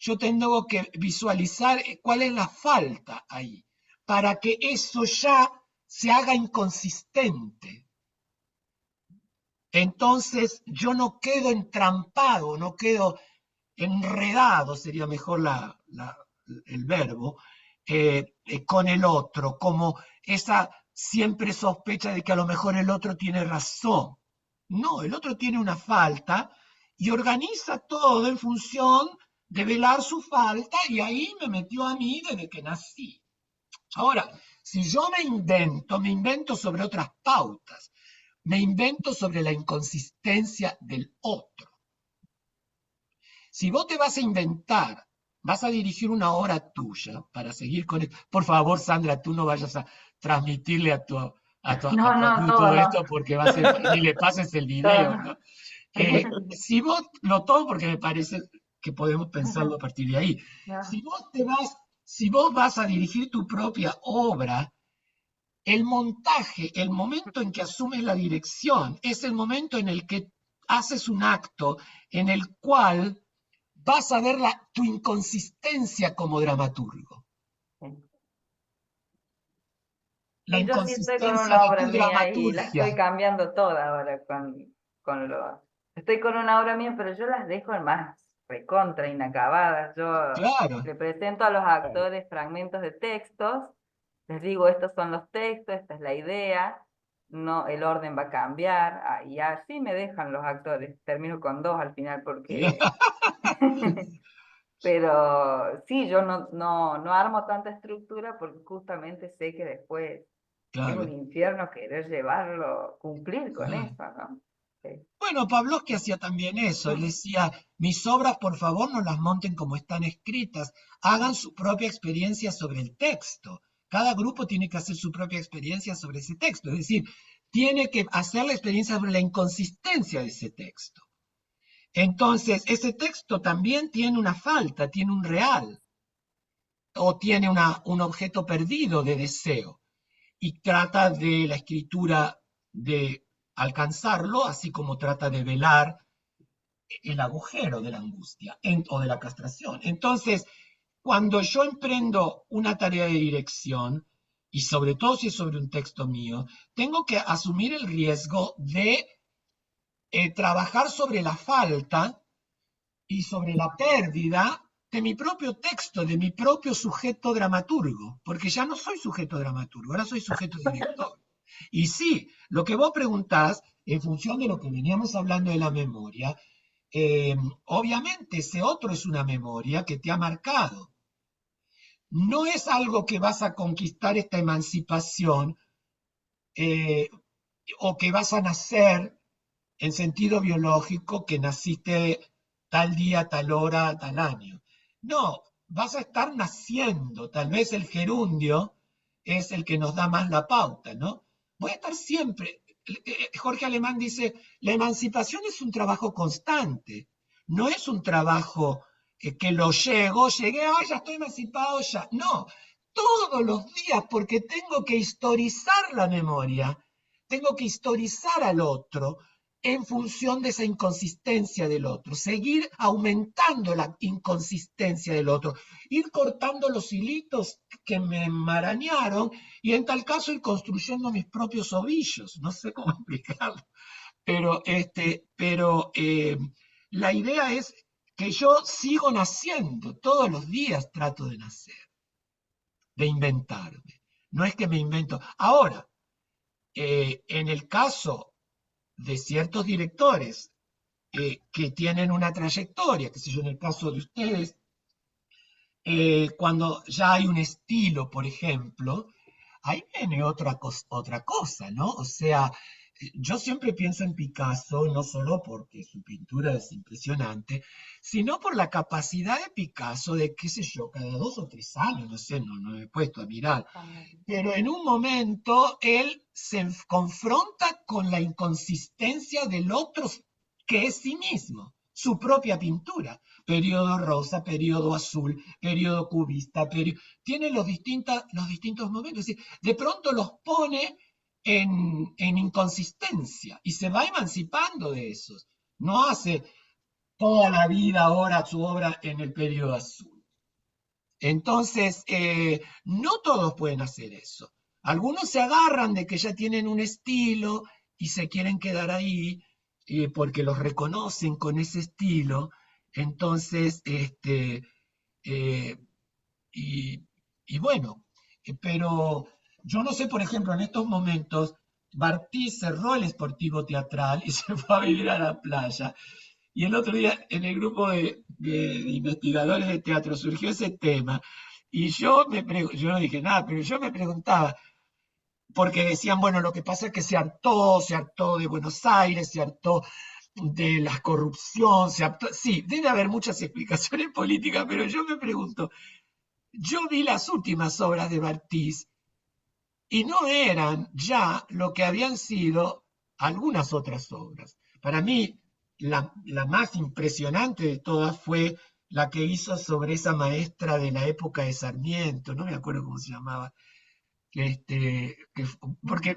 Yo tengo que visualizar cuál es la falta ahí, para que eso ya se haga inconsistente. Entonces yo no quedo entrampado, no quedo enredado, sería mejor el verbo, con el otro, como esa siempre sospecha de que a lo mejor el otro tiene razón. No, el otro tiene una falta y organiza todo en función de velar su falta y ahí me metió a mí desde que nací. Ahora, si yo me invento sobre otras pautas, me invento sobre la inconsistencia del otro. Si vos te vas a inventar, vas a dirigir una obra tuya para seguir con esto. Por favor, Sandra, tú no vayas a transmitirle a tu No, no, alumno todo todo no, esto porque va a ser, ni le pases el todo video, ¿no? no. Si vos, lo todo porque me parece que podemos pensarlo a partir de ahí. No. Si vos vas a dirigir tu propia obra, el montaje, el momento en que asumes la dirección, es el momento en el que haces un acto en el cual vas a ver tu inconsistencia como dramaturgo. La Y yo sí estoy con inconsistencia una de obra tu mía y la dramaturgia. estoy cambiando toda ahora con lo... Estoy con una obra mía, pero yo las dejo en más recontra, inacabadas. Yo Claro, le presento a los actores fragmentos de textos, les digo, estos son los textos, esta es la idea, no, el orden va a cambiar, y así me dejan los actores. Termino con dos al final porque... Pero sí, yo no armo tanta estructura porque justamente sé que después es un claro, infierno querer llevarlo, cumplir con claro. eso, ¿no? Sí. Bueno, Pavlovsky hacía también eso. Él decía, mis obras, por favor, no las monten como están escritas. Hagan su propia experiencia sobre el texto. Cada grupo tiene que hacer su propia experiencia sobre ese texto. Es decir, tiene que hacer la experiencia sobre la inconsistencia de ese texto. Entonces, ese texto también tiene una falta, tiene un real, o tiene un objeto perdido de deseo. Y trata de la escritura de alcanzarlo, así como trata de velar el agujero de la angustia o de la castración. Entonces, cuando yo emprendo una tarea de dirección, y sobre todo si es sobre un texto mío, tengo que asumir el riesgo de trabajar sobre la falta y sobre la pérdida de mi propio texto, de mi propio sujeto dramaturgo, porque ya no soy sujeto dramaturgo, ahora soy sujeto director. Y sí, lo que vos preguntás, en función de lo que veníamos hablando de la memoria, obviamente ese otro es una memoria que te ha marcado. No es algo que vas a conquistar esta emancipación eh, o que vas a nacer en sentido biológico, que naciste tal día, tal hora, tal año. No, vas a estar naciendo. Tal vez el gerundio es el que nos da más la pauta, ¿no? Voy a estar siempre. Jorge Alemán dice, la emancipación es un trabajo constante, no es un trabajo que llegué, ay, ya estoy emancipado, ya. No, todos los días, porque tengo que historizar la memoria, tengo que historizar al otro en función de esa inconsistencia del otro, seguir aumentando la inconsistencia del otro, ir cortando los hilitos que me enmarañaron y en tal caso ir construyendo mis propios ovillos, no sé cómo explicarlo, pero, la idea es que yo sigo naciendo, todos los días trato de nacer, de inventarme, no es que me invento. Ahora, en el caso de ciertos directores que tienen una trayectoria, que sé yo, en el caso de ustedes, cuando ya hay un estilo, por ejemplo, ahí viene otra cosa, ¿no? O sea, yo siempre pienso en Picasso, no solo porque su pintura es impresionante, sino por la capacidad de Picasso de, qué sé yo, cada 2 o 3 años, no sé, no me he puesto a mirar, pero en un momento él se confronta con la inconsistencia del otro que es sí mismo, su propia pintura. Periodo rosa, periodo azul, periodo cubista, tiene los distintos momentos. Es decir, de pronto los pone en inconsistencia y se va emancipando de esos. No hace toda la vida ahora su obra en el periodo azul. Entonces, no todos pueden hacer eso. Algunos se agarran de que ya tienen un estilo y se quieren quedar ahí porque los reconocen con ese estilo. Entonces, eh, y, y bueno, pero yo no sé, por ejemplo, en estos momentos, Bartí cerró el Sportivo Teatral y se fue a vivir a la playa. Y el otro día en el grupo de investigadores de teatro surgió ese tema. Y yo no dije nada, pero yo me preguntaba, porque decían, bueno, lo que pasa es que se hartó de Buenos Aires, se hartó de la corrupción, sí, debe haber muchas explicaciones políticas, pero yo me pregunto, yo vi las últimas obras de Bartiz y no eran ya lo que habían sido algunas otras obras. Para mí, la más impresionante de todas fue la que hizo sobre esa maestra de la época de Sarmiento, no me acuerdo cómo se llamaba, porque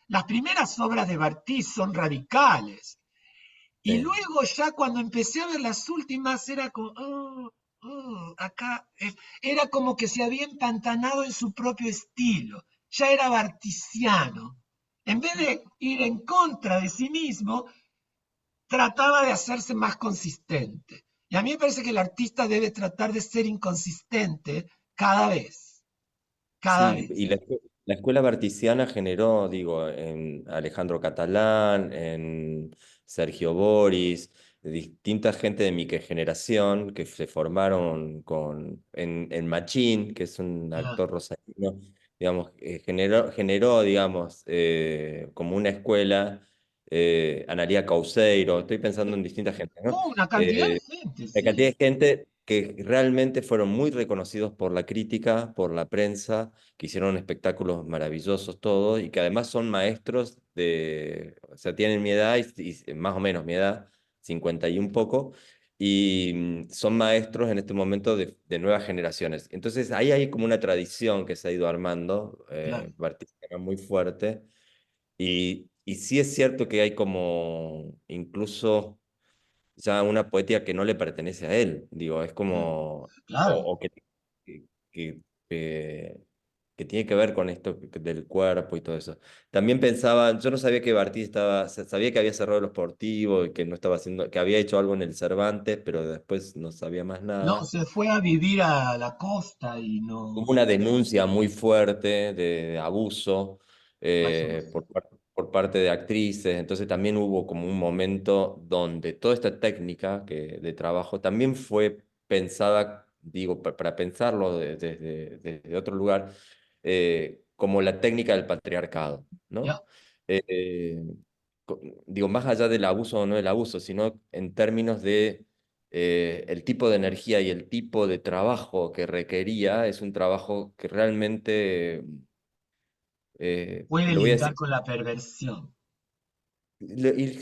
las primeras obras de Bartiz son radicales, y Sí, luego ya cuando empecé a ver las últimas era como, acá, era como que se había empantanado en su propio estilo, ya era bartisiano. En vez de ir en contra de sí mismo, trataba de hacerse más consistente. Y a mí me parece que el artista debe tratar de ser inconsistente cada vez, cada sí, vez. y la escuela bartisiana generó, digo, en Alejandro Catalán, en Sergio Boris, distinta gente de mi generación que se formaron en Machín, que es un Ya, actor rosarino, digamos, generó, digamos, como una escuela, Analía Causeiro, estoy pensando en distintas gente, ¿no? una cantidad de Eh, gente, la cantidad sí, de gente que realmente fueron muy reconocidos por la crítica, por la prensa, que hicieron espectáculos maravillosos todos y que además son maestros o sea, tienen mi edad y más o menos mi edad, 50 y un poco, y son maestros en este momento de nuevas generaciones. Entonces ahí hay como una tradición que se ha ido armando, claro. artística muy fuerte, y sí es cierto que hay como incluso ya una poética que no le pertenece a él, digo, es Claro, como, claro. o que, que, eh, que tiene que ver con esto del cuerpo y todo eso. También pensaba, yo no sabía que Bartí sabía que había cerrado el Sportivo y que no estaba haciendo, que había hecho algo en el Cervantes, pero después no sabía más No, nada. se fue a vivir a la costa y Hubo no, una denuncia muy fuerte de abuso eso no sé. por parte de actrices, entonces también hubo como un momento donde toda esta técnica de trabajo también fue pensada, digo, para pensarlo desde otro lugar, como la técnica del patriarcado, ¿no? Ya, Eh, eh, digo, más allá del abuso o no del abuso, sino en términos de el tipo de energía y el tipo de trabajo que requería es un trabajo que realmente, puede lo voy a lindar decir, con la perversión.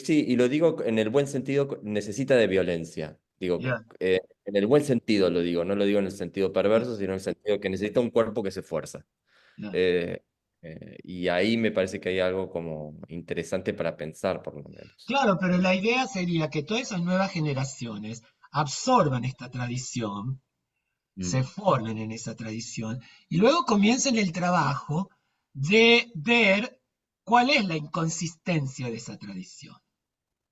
sí, y lo digo en el buen sentido, necesita de violencia. Digo, Ya, en el buen sentido lo digo, no lo digo en el sentido ya, perverso, sino en el sentido que necesita un cuerpo que se esfuerza. ya. Eh, y ahí me parece que hay algo como interesante para pensar, por lo menos. Claro, pero la idea sería que todas esas nuevas generaciones absorban esta tradición, se Mm, formen en esa tradición y luego comiencen el trabajo de ver cuál es la inconsistencia de esa tradición,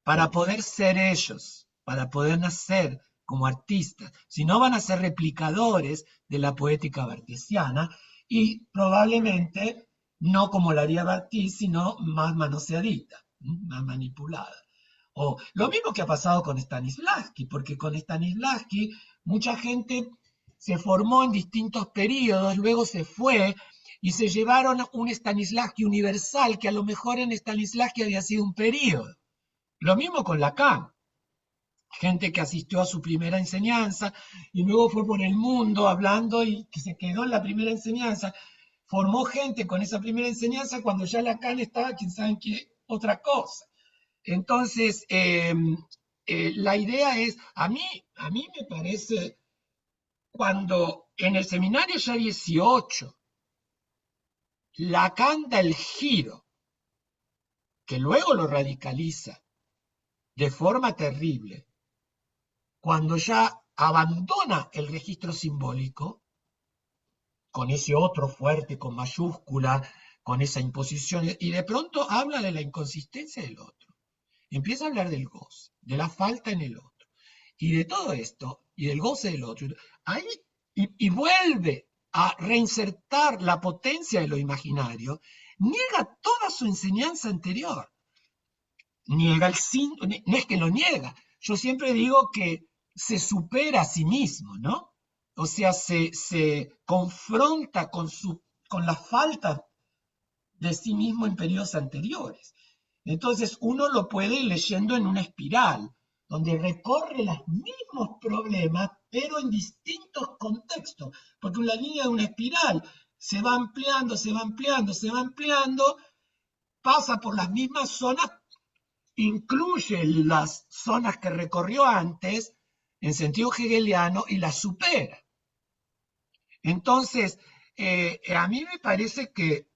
para claro. poder ser ellos, para poder nacer como artistas. Si no, van a ser replicadores de la poética bartesiana y probablemente no como la haría Barthes, sino más manoseadita, más manipulada. O lo mismo que ha pasado con Stanislavski, porque con Stanislavski mucha gente se formó en distintos periodos, luego se fue y se llevaron un Stanislavski universal, que a lo mejor en Stanislavski había sido un periodo. Lo mismo con Lacan, gente que asistió a su primera enseñanza y luego fue por el mundo hablando y que se quedó en la primera enseñanza. Formó gente con esa primera enseñanza cuando ya Lacan estaba, quién sabe qué, otra cosa. Entonces, la idea es, a mí me parece, cuando en el seminario ya 18, Lacan da el giro, que luego lo radicaliza de forma terrible, cuando ya abandona el registro simbólico, con ese otro fuerte, con mayúscula, con esa imposición, y de pronto habla de la inconsistencia del otro. Empieza a hablar del goce, de la falta en el otro, y de todo esto, y del goce del otro. Ahí, y vuelve a reinsertar la potencia de lo imaginario, niega toda su enseñanza anterior. Niega no es que lo niega, yo siempre digo que se supera a sí mismo, ¿no? O sea, se confronta con la falta de sí mismo en periodos anteriores. Entonces uno lo puede ir leyendo en una espiral, donde recorre los mismos problemas, pero en distintos contextos, porque la línea de una espiral se va ampliando, se va ampliando, se va ampliando, pasa por las mismas zonas, incluye las zonas que recorrió antes, en sentido hegeliano, y las supera. Entonces, a mí me parece que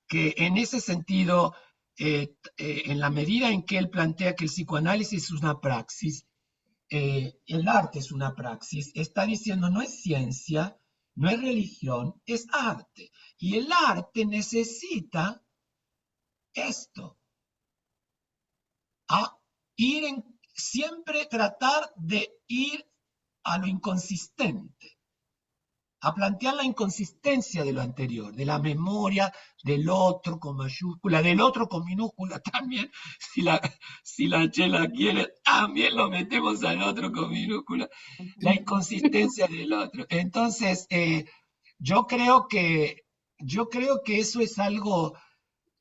en ese sentido, en la medida en que él plantea que el psicoanálisis es una praxis, el arte es una praxis, está diciendo no es ciencia, no es religión, es arte. Y el arte necesita esto, siempre tratar de ir a lo inconsistente, a plantear la inconsistencia de lo anterior, de la memoria del otro con mayúscula, del otro con minúscula también, si la chela quiere, también lo metemos al otro con minúscula, la inconsistencia del otro. Entonces, yo creo que eso es algo,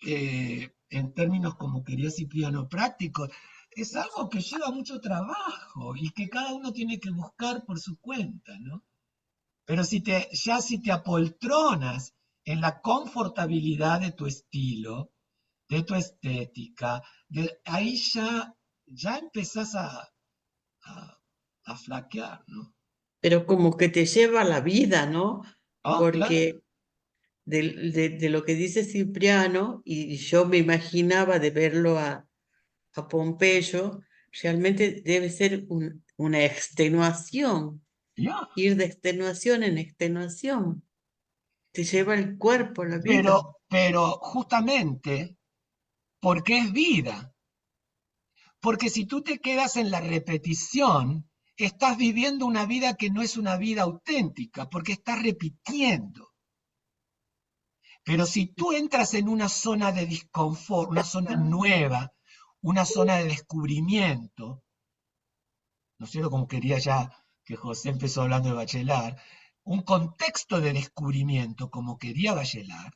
en términos como quería Cipriano prácticos, es algo que lleva mucho trabajo y que cada uno tiene que buscar por su cuenta, ¿no? Pero si te apoltronas en la confortabilidad de tu estilo, de tu estética, ahí ya empezás a flaquear, ¿no? Pero como que te lleva la vida, ¿no? Ah, claro, Porque de lo que dice Cipriano, y yo me imaginaba de verlo a Pompeyo, realmente debe ser una extenuación, ya. ir de extenuación en extenuación. Te lleva el cuerpo, la vida. Pero justamente porque es vida. Porque si tú te quedas en la repetición, estás viviendo una vida que no es una vida auténtica, porque estás repitiendo. Pero si tú entras en una zona de disconfort, una zona nueva, una zona de descubrimiento, ¿no es cierto? Como quería ya que José empezó hablando de Bachelard, un contexto de descubrimiento, como quería Bachelard,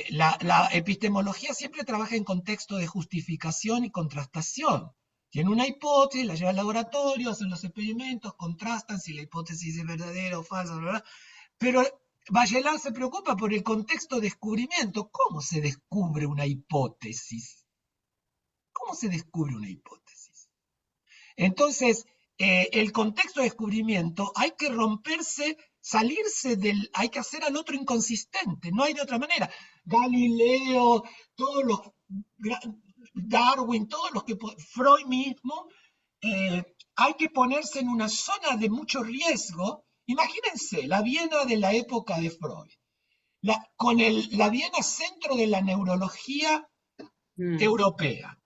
la epistemología siempre trabaja en contexto de justificación y contrastación. Tiene una hipótesis, la lleva al laboratorio, hacen los experimentos, contrastan si la hipótesis es verdadera o falsa, bla, bla. Pero Bachelard se preocupa por el contexto de descubrimiento. ¿Cómo se descubre una hipótesis? ¿Cómo se descubre una hipótesis? Entonces, el contexto de descubrimiento hay que romperse, hay que hacer al otro inconsistente, no hay de otra manera. Galileo, Darwin, Freud mismo, hay que ponerse en una zona de mucho riesgo. Imagínense la Viena de la época de Freud, con la Viena centro de la neurología europea.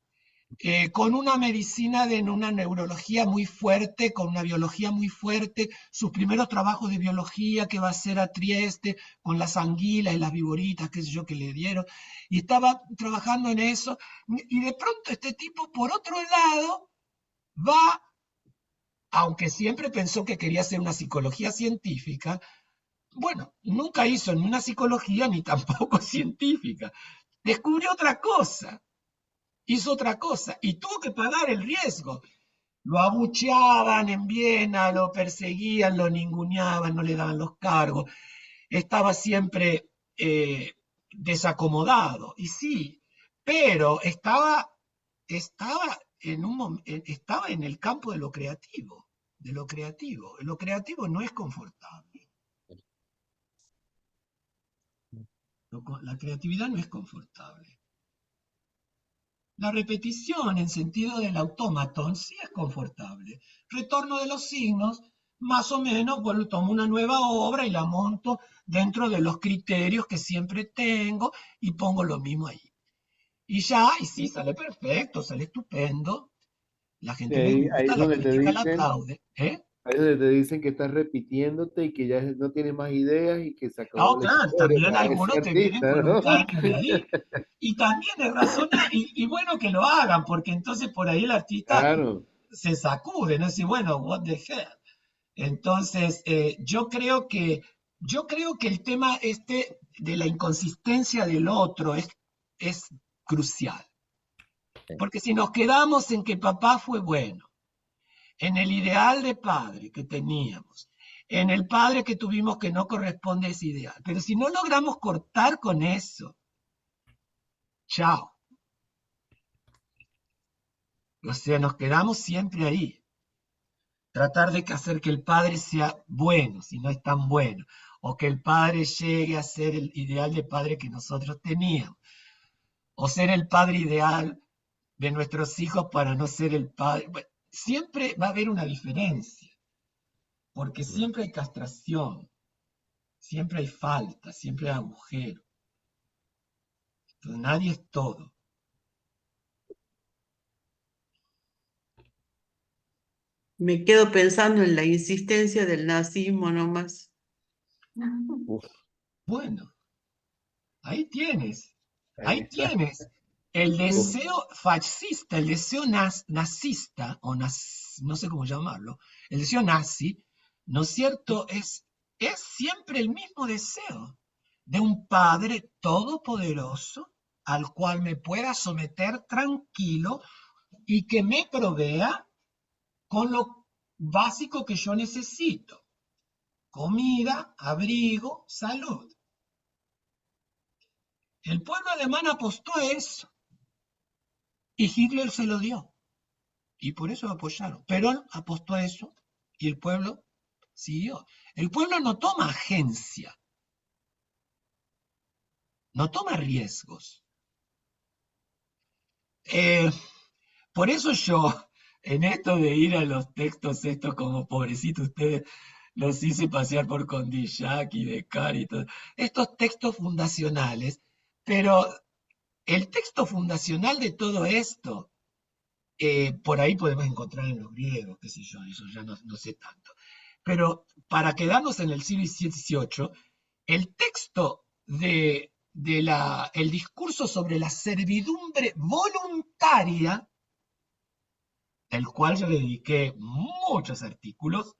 Con una medicina una neurología muy fuerte, con una biología muy fuerte, sus primeros trabajos de biología que va a hacer a Trieste, con las anguilas y las viboritas, qué sé yo, que le dieron, y estaba trabajando en eso, y de pronto este tipo, por otro lado, va, aunque siempre pensó que quería hacer una psicología científica, bueno, nunca hizo ni una psicología ni tampoco científica, descubrió otra cosa, hizo otra cosa y tuvo que pagar el riesgo. Lo abucheaban en Viena, lo perseguían, lo ninguneaban, no le daban los cargos, estaba siempre desacomodado. Y sí, pero estaba en el campo de lo creativo, de lo creativo. Lo creativo no es confortable. La creatividad no es confortable. La repetición en sentido del autómaton sí es confortable. Retorno de los signos, más o menos, tomo una nueva obra y la monto dentro de los criterios que siempre tengo y pongo lo mismo ahí. Y sí, sale perfecto, sale estupendo. La gente le Ahí gusta, es la donde te crítica la dicen, aplaude. ¿Eh? Ahí donde te dicen que estás repitiéndote y que ya no tienes más ideas y que se acabó No, la claro, historia también para ese algunos te vienen artista, con un ¿no? caño de ahí. Y también es razonable, y bueno que lo hagan, porque entonces por ahí el artista Claro. se sacude, ¿no? Dice, bueno, what the hell. Entonces, yo creo que el tema este de la inconsistencia del otro es crucial. Porque si nos quedamos en que papá fue bueno, en el ideal de padre que teníamos, en el padre que tuvimos que no corresponde a ese ideal, pero si no logramos cortar con eso, chao. O sea, nos quedamos siempre ahí. Tratar de hacer que el padre sea bueno, si no es tan bueno, o que el padre llegue a ser el ideal de padre que nosotros teníamos, o ser el padre ideal de nuestros hijos para no ser el padre. Bueno, siempre va a haber una diferencia, porque siempre hay castración, siempre hay falta, siempre hay agujero. Entonces, nadie es todo. Me quedo pensando en la insistencia del nazismo nomás. Uf, Bueno, ahí tienes, Ahí ahí está. tienes el uf. deseo fascista, el deseo nazista, o no sé cómo llamarlo, el deseo nazi, ¿no es cierto? Es siempre el mismo deseo de un padre todopoderoso al cual me pueda someter tranquilo y que me provea con lo básico que yo necesito: comida, abrigo, salud. El pueblo alemán apostó a eso y Hitler se lo dio y por eso lo apoyaron. Perón apostó a eso y el pueblo siguió. El pueblo no toma agencia, no toma riesgos. Eh, por eso yo, en esto de ir a los textos estos como pobrecito ustedes, los hice pasear por Condillac y Descartes y todo, estos textos fundacionales, pero el texto fundacional de todo esto, por ahí podemos encontrar en los griegos, qué sé yo, eso ya no sé tanto. Pero para quedarnos en el siglo XVII, el texto el discurso sobre la servidumbre voluntaria, del cual yo le dediqué muchos artículos,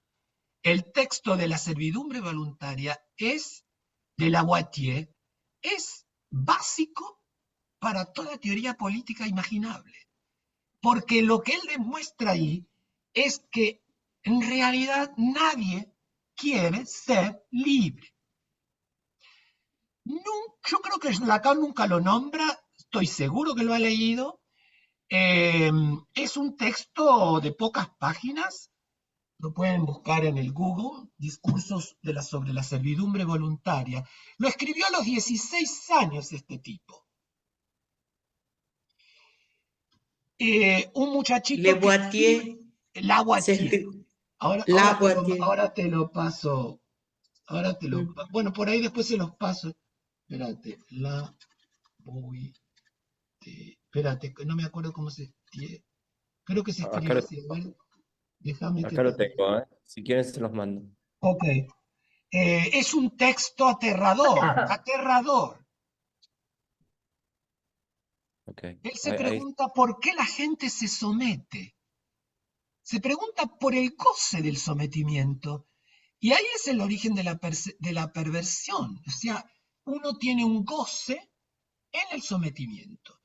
el texto de la servidumbre voluntaria de Lavoisier, es básico para toda teoría política imaginable. Porque lo que él demuestra ahí es que en realidad nadie quiere ser libre. Yo creo que Lacan nunca lo nombra, estoy seguro que lo ha leído. Es un texto de pocas páginas, lo pueden buscar en el Google, discursos sobre la servidumbre voluntaria. Lo escribió a los 16 años este tipo. Un muchachito que Lavoisier, escribe se Lavoisier. escri- Ahora, Lavoisier. ahora te lo paso. Mm. Bueno, por ahí después se los paso. Espérate, espérate, no me acuerdo cómo se escribe. Creo que se Acá escribe lo, así. Igual, déjame que acá lo te. tengo, ¿eh? Si quieren se los mando. Ok. Es un texto aterrador, aterrador. Ok. Él se Ahí, pregunta por qué la gente se somete. Se pregunta por el goce del sometimiento. Y ahí es el origen de la perversión. O sea, uno tiene un goce en el sometimiento.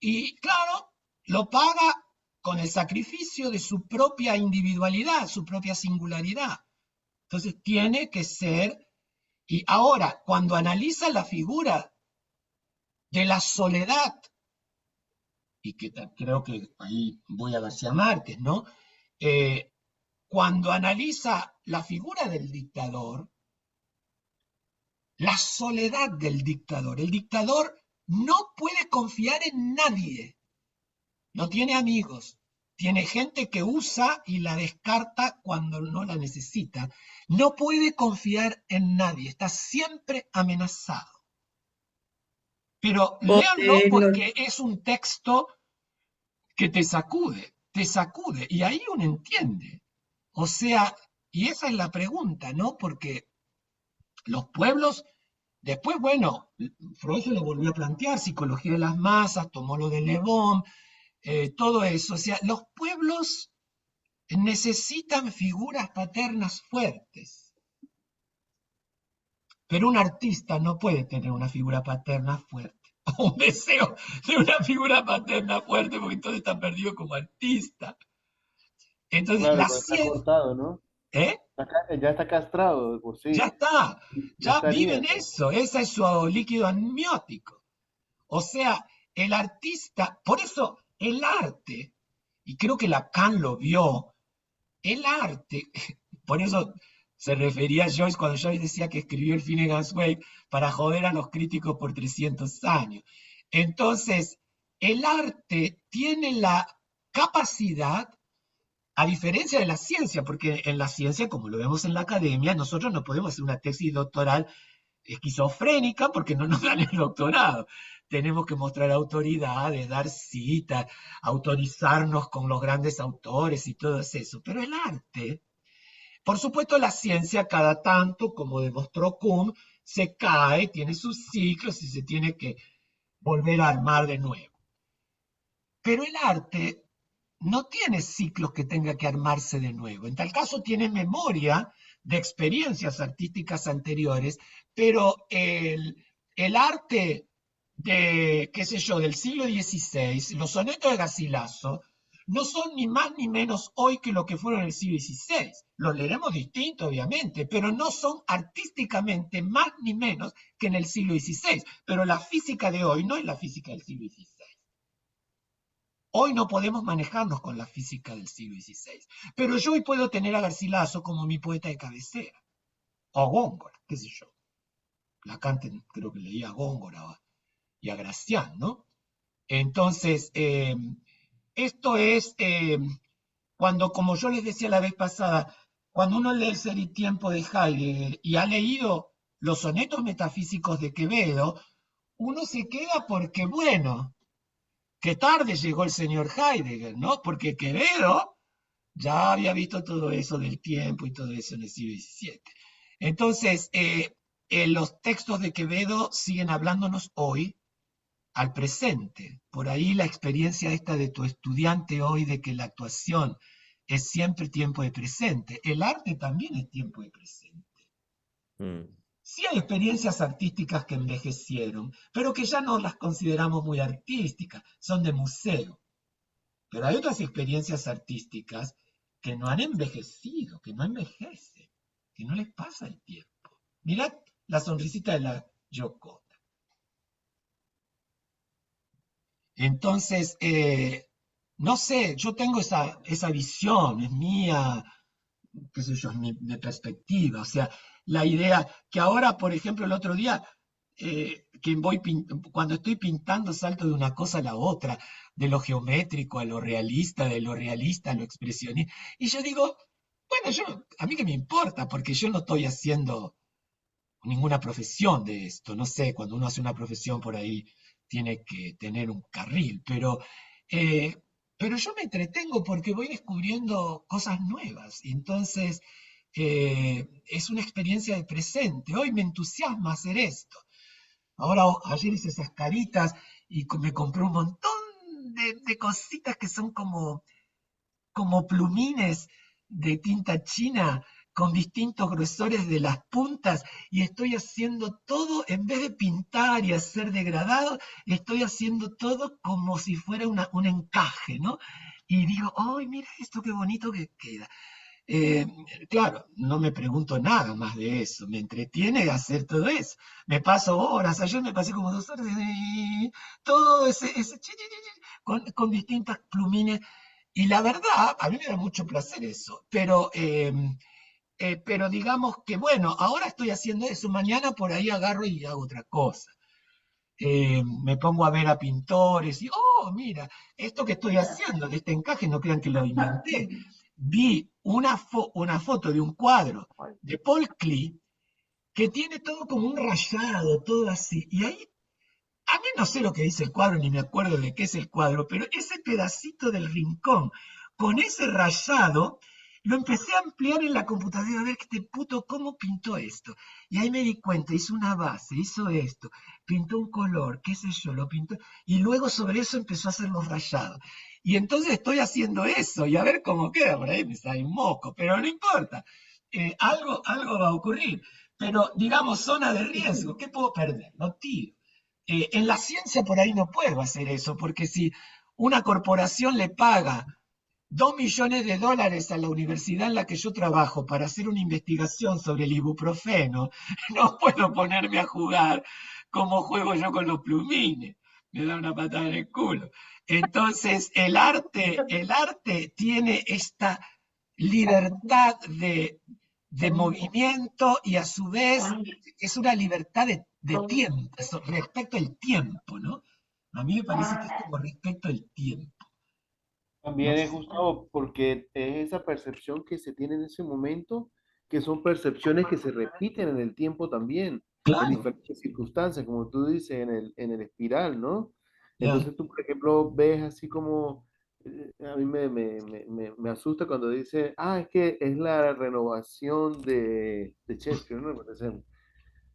Y claro, lo paga con el sacrificio de su propia individualidad, su propia singularidad. Entonces tiene que ser, y ahora, cuando analiza la figura de la soledad, y que creo que ahí voy a García Márquez, ¿no? Cuando analiza la figura del dictador, la soledad del dictador, el dictador no puede confiar en nadie, no tiene amigos, tiene gente que usa y la descarta cuando no la necesita, no puede confiar en nadie, está siempre amenazado. Pero léanlo Pobre, porque es un texto que te sacude, y ahí uno entiende. O sea, Y esa es la pregunta, ¿no? Porque los pueblos, después, bueno, Freud se lo volvió a plantear, psicología de las masas, tomó lo de Le Bon, todo eso. O sea, los pueblos necesitan figuras paternas fuertes, pero un artista no puede tener una figura paterna fuerte, o un deseo de una figura paterna fuerte, porque entonces está perdido como artista. Entonces, Claro, la pues está ciencia, cortado, ¿no? ¿eh? Ya está castrado de por Ya sí, está, ya ya vive estaría, en pues. eso, ese es su líquido amniótico. O sea, el artista, por eso el arte, y creo que Lacan lo vio, el arte, por eso se refería a Joyce cuando Joyce decía que escribió el Finnegan's Wake para joder a los críticos por 300 años. Entonces, el arte tiene la capacidad, a diferencia de la ciencia, porque en la ciencia, como lo vemos en la academia, nosotros no podemos hacer una tesis doctoral esquizofrénica porque no nos dan el doctorado. Tenemos que mostrar autoridades, dar citas, autorizarnos con los grandes autores y todo eso. Pero el arte, por supuesto la ciencia cada tanto, como demostró Kuhn, se cae, tiene sus ciclos y se tiene que volver a armar de nuevo. Pero el arte no tiene ciclos que tenga que armarse de nuevo. En tal caso tiene memoria de experiencias artísticas anteriores, pero el arte de, qué sé yo, del siglo XVI, los sonetos de Garcilaso, no son ni más ni menos hoy que lo que fueron en el siglo XVI. Los leeremos distinto, obviamente, pero no son artísticamente más ni menos que en el siglo XVI. Pero la física de hoy no es la física del siglo XVI. Hoy no podemos manejarnos con la física del siglo XVI, pero yo hoy puedo tener a Garcilaso como mi poeta de cabecera, o a Góngora, qué sé yo. Lacan creo que leía a Góngora y a Gracián, ¿no? Entonces, esto es cuando, como yo les decía la vez pasada, cuando uno lee El Ser y Tiempo de Heidegger y ha leído los sonetos metafísicos de Quevedo, uno se queda porque, bueno, qué tarde llegó el señor Heidegger, ¿no? Porque Quevedo ya había visto todo eso del tiempo y todo eso en el siglo XVII. Entonces, los textos de Quevedo siguen hablándonos hoy al presente. Por ahí la experiencia esta de tu estudiante hoy de que la actuación es siempre tiempo de presente. El arte también es tiempo de presente. Mm. Sí hay experiencias artísticas que envejecieron, pero que ya no las consideramos muy artísticas, son de museo. Pero hay otras experiencias artísticas que no han envejecido, que no envejecen, que no les pasa el tiempo. Mirad la sonrisita de la Gioconda. Entonces, no sé, yo tengo esa visión, es mía, qué sé yo, es mi perspectiva. O sea, la idea que ahora, por ejemplo, el otro día, cuando estoy pintando, salto de una cosa a la otra, de lo geométrico a lo realista, de lo realista a lo expresionista. Y yo digo, bueno, a mí qué me importa, porque yo no estoy haciendo ninguna profesión de esto. No sé, cuando uno hace una profesión por ahí tiene que tener un carril, eh, pero yo me entretengo porque voy descubriendo cosas nuevas. Y entonces es una experiencia de presente. Hoy me entusiasma hacer esto. Ahora, ayer hice esas caritas y me compré un montón de cositas que son como plumines de tinta china con distintos grosores de las puntas y estoy haciendo todo, en vez de pintar y hacer degradado, estoy haciendo todo como si fuera un encaje, ¿no? Y digo, ¡ay, mira esto qué bonito que queda! Eh, claro, no me pregunto nada más de eso, me entretiene hacer todo eso. Me paso horas, ayer me pasé como 2 horas, todo ese con distintas plumines y la verdad, a mí me da mucho placer eso, pero digamos que bueno, ahora estoy haciendo eso, mañana por ahí agarro y hago otra cosa. Me pongo a ver a pintores y, oh, mira, esto que estoy haciendo de este encaje, no crean que lo inventé. Vi una foto de un cuadro de Paul Klee que tiene todo como un rayado, todo así, y ahí a mí no sé lo que dice el cuadro, ni me acuerdo de qué es el cuadro, pero ese pedacito del rincón, con ese rayado, lo empecé a ampliar en la computadora, a ver que este puto, ¿cómo pintó esto? Y ahí me di cuenta, hizo una base, hizo esto, pintó un color, qué sé yo, lo pintó, y luego sobre eso empezó a hacer los rayados. Y entonces estoy haciendo eso, y a ver cómo queda, por ahí me sale un moco, pero no importa. Algo va a ocurrir. Pero, digamos, zona de riesgo, ¿qué puedo perder? Lo tiro. En la ciencia por ahí no puedo hacer eso, porque si una corporación le paga $2 millones a la universidad en la que yo trabajo para hacer una investigación sobre el ibuprofeno, no puedo ponerme a jugar como juego yo con los plumines. Me da una patada en el culo. Entonces, el arte tiene esta libertad de movimiento y a su vez es una libertad de tiempo, respecto al tiempo, ¿no? A mí me parece que es como respecto al tiempo. También No es sé. justo porque es esa percepción que se tiene en ese momento, que son percepciones que se repiten en el tiempo también, en Claro, diferentes circunstancias, como tú dices, en el espiral, ¿no? ya. Entonces tú, por ejemplo, ves así como, a mí me asusta cuando dice, ah, es que es la renovación de Shakespeare, ¿no? Me parece.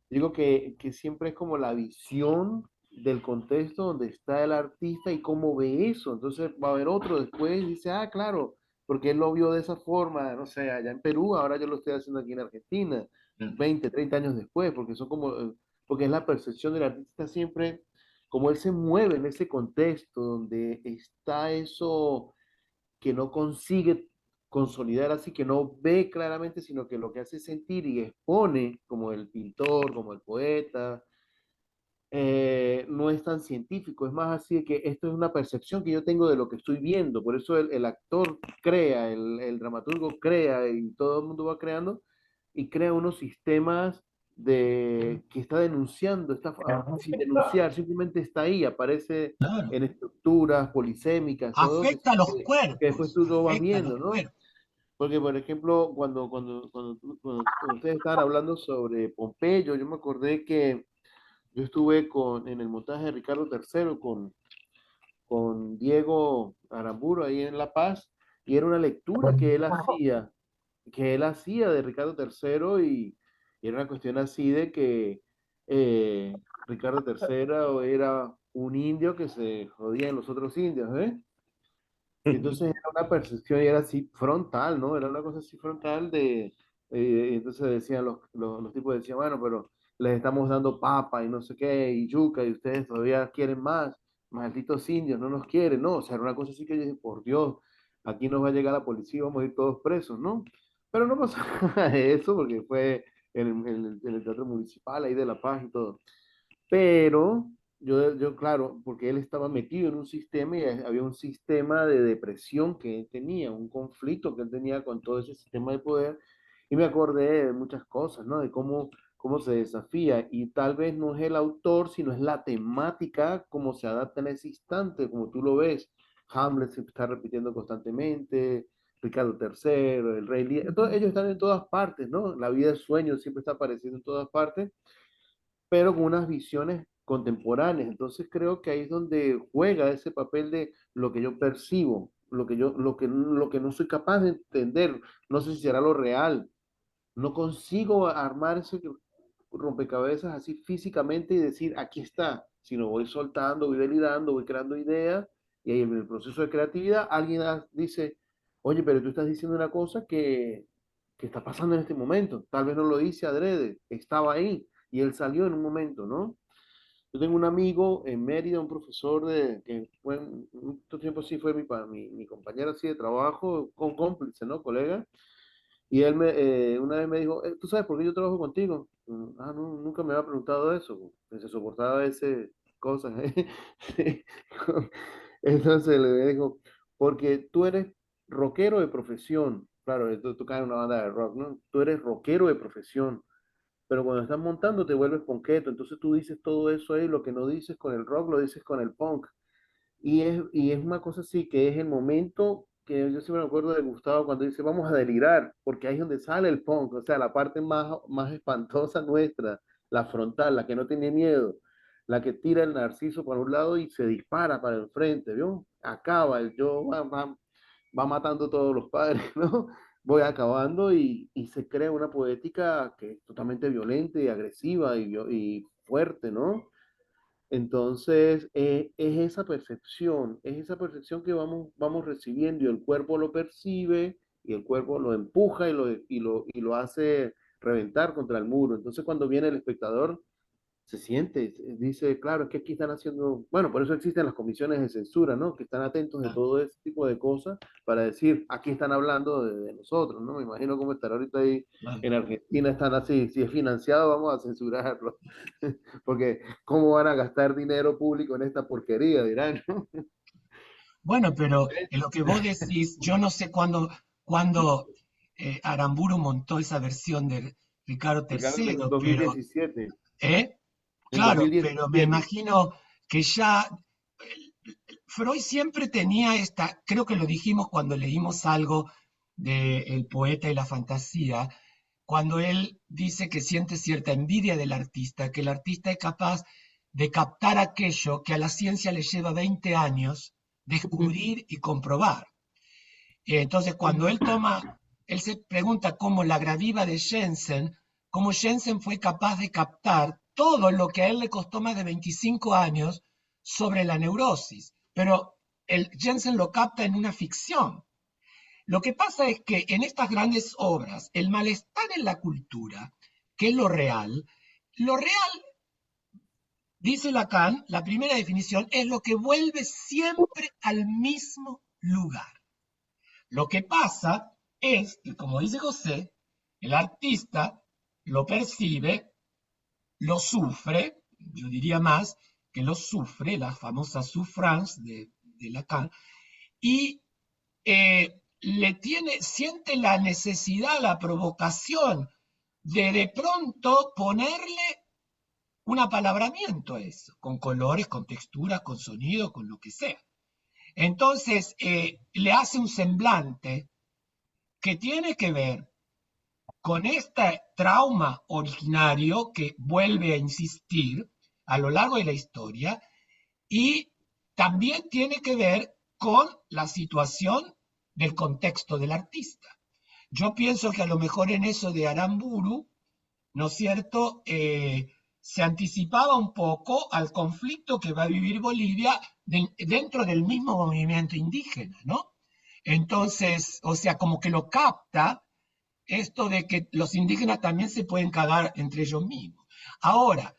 Digo que siempre es como la visión del contexto donde está el artista y cómo ve eso. Entonces va a haber otro después y dice, ah, claro, porque él lo vio de esa forma, no sé, allá en Perú, ahora yo lo estoy haciendo aquí en Argentina, 20 30 años después, porque son como, porque es la percepción del artista siempre, como él se mueve en ese contexto donde está eso que no consigue consolidar así, que no ve claramente, sino que lo que hace es sentir y expone, como el pintor, como el poeta, no es tan científico, es más así de que esto es una percepción que yo tengo de lo que estoy viendo, por eso el actor crea, el dramaturgo crea y todo el mundo va creando y crea unos sistemas de que está denunciando, está sin denunciar, simplemente está ahí, aparece Claro. en estructuras polisémicas, todo Afecta a los que después cuerpos, tú lo vas afecta a los viendo, ¿no? cuerpos. Porque, por ejemplo, cuando ustedes estaban hablando sobre Pompeyo, yo me acordé que yo estuve en el montaje de Ricardo III con Diego Aramburo ahí en La Paz, y era una lectura que él hacía de Ricardo III, y era una cuestión así de que Ricardo III era un indio que se jodía en los otros indios, ¿eh? Y entonces era una percepción y era así frontal, ¿no? Era una cosa así frontal entonces decían los tipos decían, bueno, pero les estamos dando papa y no sé qué, y yuca, y ustedes todavía quieren más, malditos indios, no nos quieren, ¿no? O sea, era una cosa así que yo dije, por Dios, aquí nos va a llegar la policía y vamos a ir todos presos, ¿no? Pero no pasó nada de eso porque fue en el Teatro Municipal, ahí de La Paz y todo. Pero claro, porque él estaba metido en un sistema y había un sistema de depresión que él tenía, un conflicto que él tenía con todo ese sistema de poder. Y me acordé de muchas cosas, ¿no? De cómo se desafía. Y tal vez no es el autor, sino es la temática, cómo se adapta en ese instante, como tú lo ves. Hamlet se está repitiendo constantemente, Ricardo III, el Rey Lear, ellos están en todas partes, ¿no? La vida de sueño siempre está apareciendo en todas partes, pero con unas visiones contemporáneas. Entonces creo que ahí es donde juega ese papel de lo que yo percibo, lo que no soy capaz de entender, no sé si será lo real. No consigo armar ese rompecabezas así físicamente y decir, aquí está, sino voy soltando, voy delirando, voy creando ideas, y ahí en el proceso de creatividad alguien dice, oye, pero tú estás diciendo una cosa que está pasando en este momento, tal vez no lo dice adrede, estaba ahí, y él salió en un momento, ¿no? Yo tengo un amigo en Mérida, un profesor que fue, mucho tiempo sí fue mi compañero así de trabajo, con cómplice, ¿no? Colega, y él una vez me dijo, ¿tú sabes por qué yo trabajo contigo? Ah, no, nunca me había preguntado eso, que se soportaba ese cosas, ¿eh? Sí. Entonces le dijo, porque tú eres rockero de profesión, claro, tú tocas en una banda de rock, ¿no? Tú eres rockero de profesión, pero cuando estás montando te vuelves ponqueto, entonces tú dices todo eso ahí, lo que no dices con el rock, lo dices con el punk. Y es una cosa así, que es el momento que yo siempre me acuerdo de Gustavo cuando dice, vamos a delirar, porque ahí es donde sale el punk, o sea, la parte más espantosa nuestra, la frontal, la que no tiene miedo, la que tira el narciso para un lado y se dispara para el frente, ¿vio? Acaba, el yo va matando a todos los padres, ¿no? voy acabando y se crea una poética que es totalmente violenta y agresiva y fuerte, ¿no? Entonces, es esa percepción que vamos recibiendo y el cuerpo lo percibe y el cuerpo lo empuja y lo hace reventar contra el muro. Entonces, cuando viene el espectador, se siente, dice, claro, es que aquí están haciendo, bueno, por eso existen las comisiones de censura, ¿no? Que están atentos de Ah, todo ese tipo de cosas para decir, aquí están hablando de nosotros, ¿no? Me imagino cómo estará ahorita ahí ah. en Argentina, están así, si es financiado, vamos a censurarlo, porque ¿cómo van a gastar dinero público en esta porquería? Dirán, ¿no? Bueno, pero en lo que vos decís, yo no sé cuándo Aramburu montó esa versión de Ricardo Ricardo, en III, pero, 2017, ¿eh? en Claro, pero me 2017. imagino que ya Freud siempre tenía esta, creo que lo dijimos cuando leímos algo de El poeta y la fantasía, cuando él dice que siente cierta envidia del artista, que el artista es capaz de captar aquello que a la ciencia le lleva 20 años Ujú, descubrir y comprobar. Entonces, cuando ujú, él se pregunta cómo la Gradiva de Jensen, cómo Jensen fue capaz de captar todo lo que a él le costó más de 25 años sobre la neurosis, pero Jensen lo capta en una ficción. Lo que pasa es que en estas grandes obras, el malestar en la cultura, que es lo real, dice Lacan, la primera definición, es lo que vuelve siempre al mismo lugar. Lo que pasa es que, como dice José, el artista lo percibe, lo sufre, yo diría más que lo sufre, la famosa souffrance de Lacan, y siente la necesidad, la provocación de pronto ponerle un apalabramiento a eso, con colores, con texturas, con sonido, con lo que sea. Entonces, le hace un semblante que tiene que ver con este trauma originario que vuelve a insistir a lo largo de la historia y también tiene que ver con la situación del contexto del artista. Yo pienso que a lo mejor en eso de Aramburu, ¿no es cierto?, se anticipaba un poco al conflicto que va a vivir Bolivia dentro del mismo movimiento indígena, ¿no? Entonces, o sea, como que lo capta esto de que los indígenas también se pueden cagar entre ellos mismos. Ahora,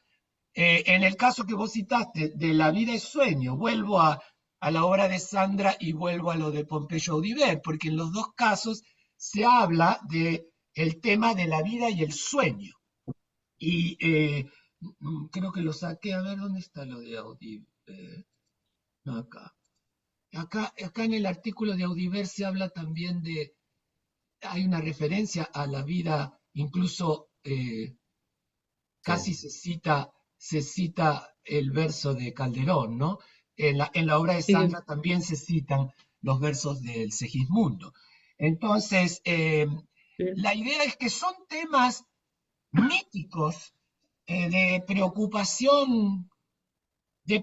en el caso que vos citaste de La vida es sueño, vuelvo a la obra de Sandra y vuelvo a lo de Pompeyo Audiver, porque en los dos casos se habla de el tema de la vida y el sueño. Y creo que lo saqué, a ver dónde está lo de Audiver. No, acá. Acá en el artículo de Audiver se habla también de, hay una referencia a la vida, incluso Sí. casi se cita el verso de Calderón, ¿no? En la obra de sí, Sandra también se citan los versos del Segismundo. Entonces, sí. la idea es que son temas míticos de preocupación, de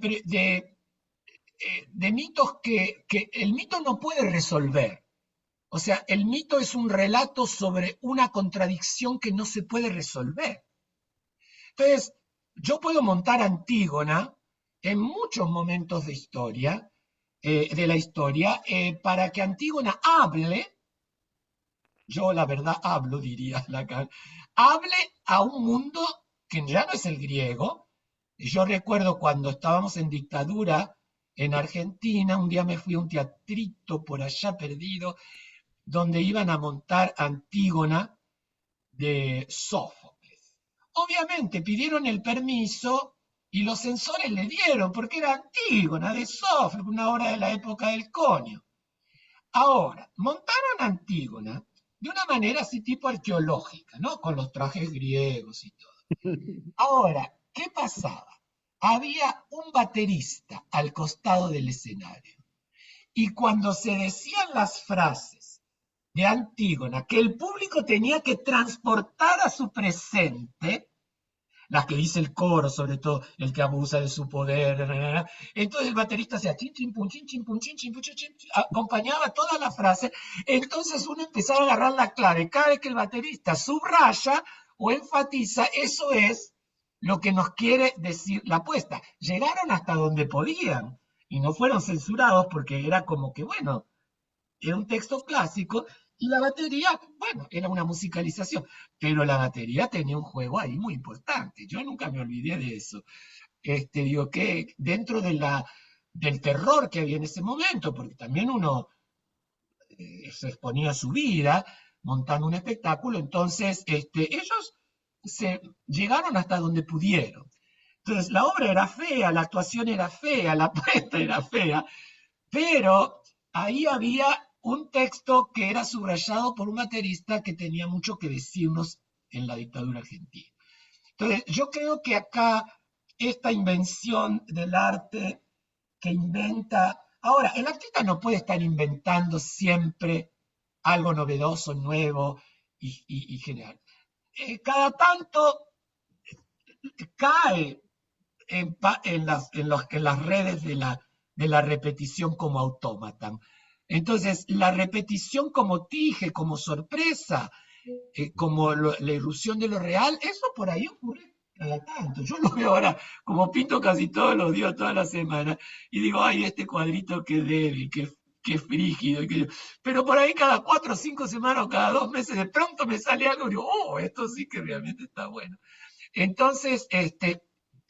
mitos que el mito no puede resolver. O sea, el mito es un relato sobre una contradicción que no se puede resolver. Entonces, yo puedo montar Antígona en muchos momentos de la historia, para que Antígona hable, yo la verdad hablo, diría Lacan, hable a un mundo que ya no es el griego. Yo recuerdo cuando estábamos en dictadura en Argentina, un día me fui a un teatrito por allá perdido, donde iban a montar Antígona de Sófocles. Obviamente pidieron el permiso y los censores le dieron, porque era Antígona de Sófocles, una obra de la época del Conio. Ahora, montaron Antígona de una manera así tipo arqueológica, ¿no? Con los trajes griegos y todo. Ahora, ¿qué pasaba? Había un baterista al costado del escenario. Y cuando se decían las frases de Antígona que el público tenía que transportar a su presente, las que dice el coro, sobre todo, el que abusa de su poder. Entonces el baterista hacía chin, chin, pum, chin, chin, pum, chin, chin, pum, chin, chin, acompañaba toda la frase. Entonces uno empezaba a agarrar la clave. Cada vez que el baterista subraya o enfatiza, eso es lo que nos quiere decir la apuesta. Llegaron hasta donde podían y no fueron censurados porque era como que, bueno, era un texto clásico y la batería, bueno, era una musicalización, pero la batería tenía un juego ahí muy importante. Yo nunca me olvidé de eso. Digo que dentro del terror que había en ese momento, porque también uno se exponía a su vida montando un espectáculo, entonces ellos se llegaron hasta donde pudieron. Entonces la obra era fea, la actuación era fea, la puesta era fea, pero ahí había un texto que era subrayado por un baterista que tenía mucho que decirnos en la dictadura argentina. Entonces, yo creo que acá esta invención del arte que inventa... Ahora, el artista no puede estar inventando siempre algo novedoso, nuevo y genial. Cada tanto cae en las redes de la repetición como autómata. Entonces, la repetición como tije, como sorpresa, como la irrupción de lo real, eso por ahí ocurre cada tanto. Yo lo veo ahora como pinto casi todos los días, toda la semana, y digo, ay, este cuadrito que débil, que frígido. Pero por ahí cada 4 o 5 semanas o cada 2 meses de pronto me sale algo y digo, oh, esto sí que realmente está bueno. Entonces,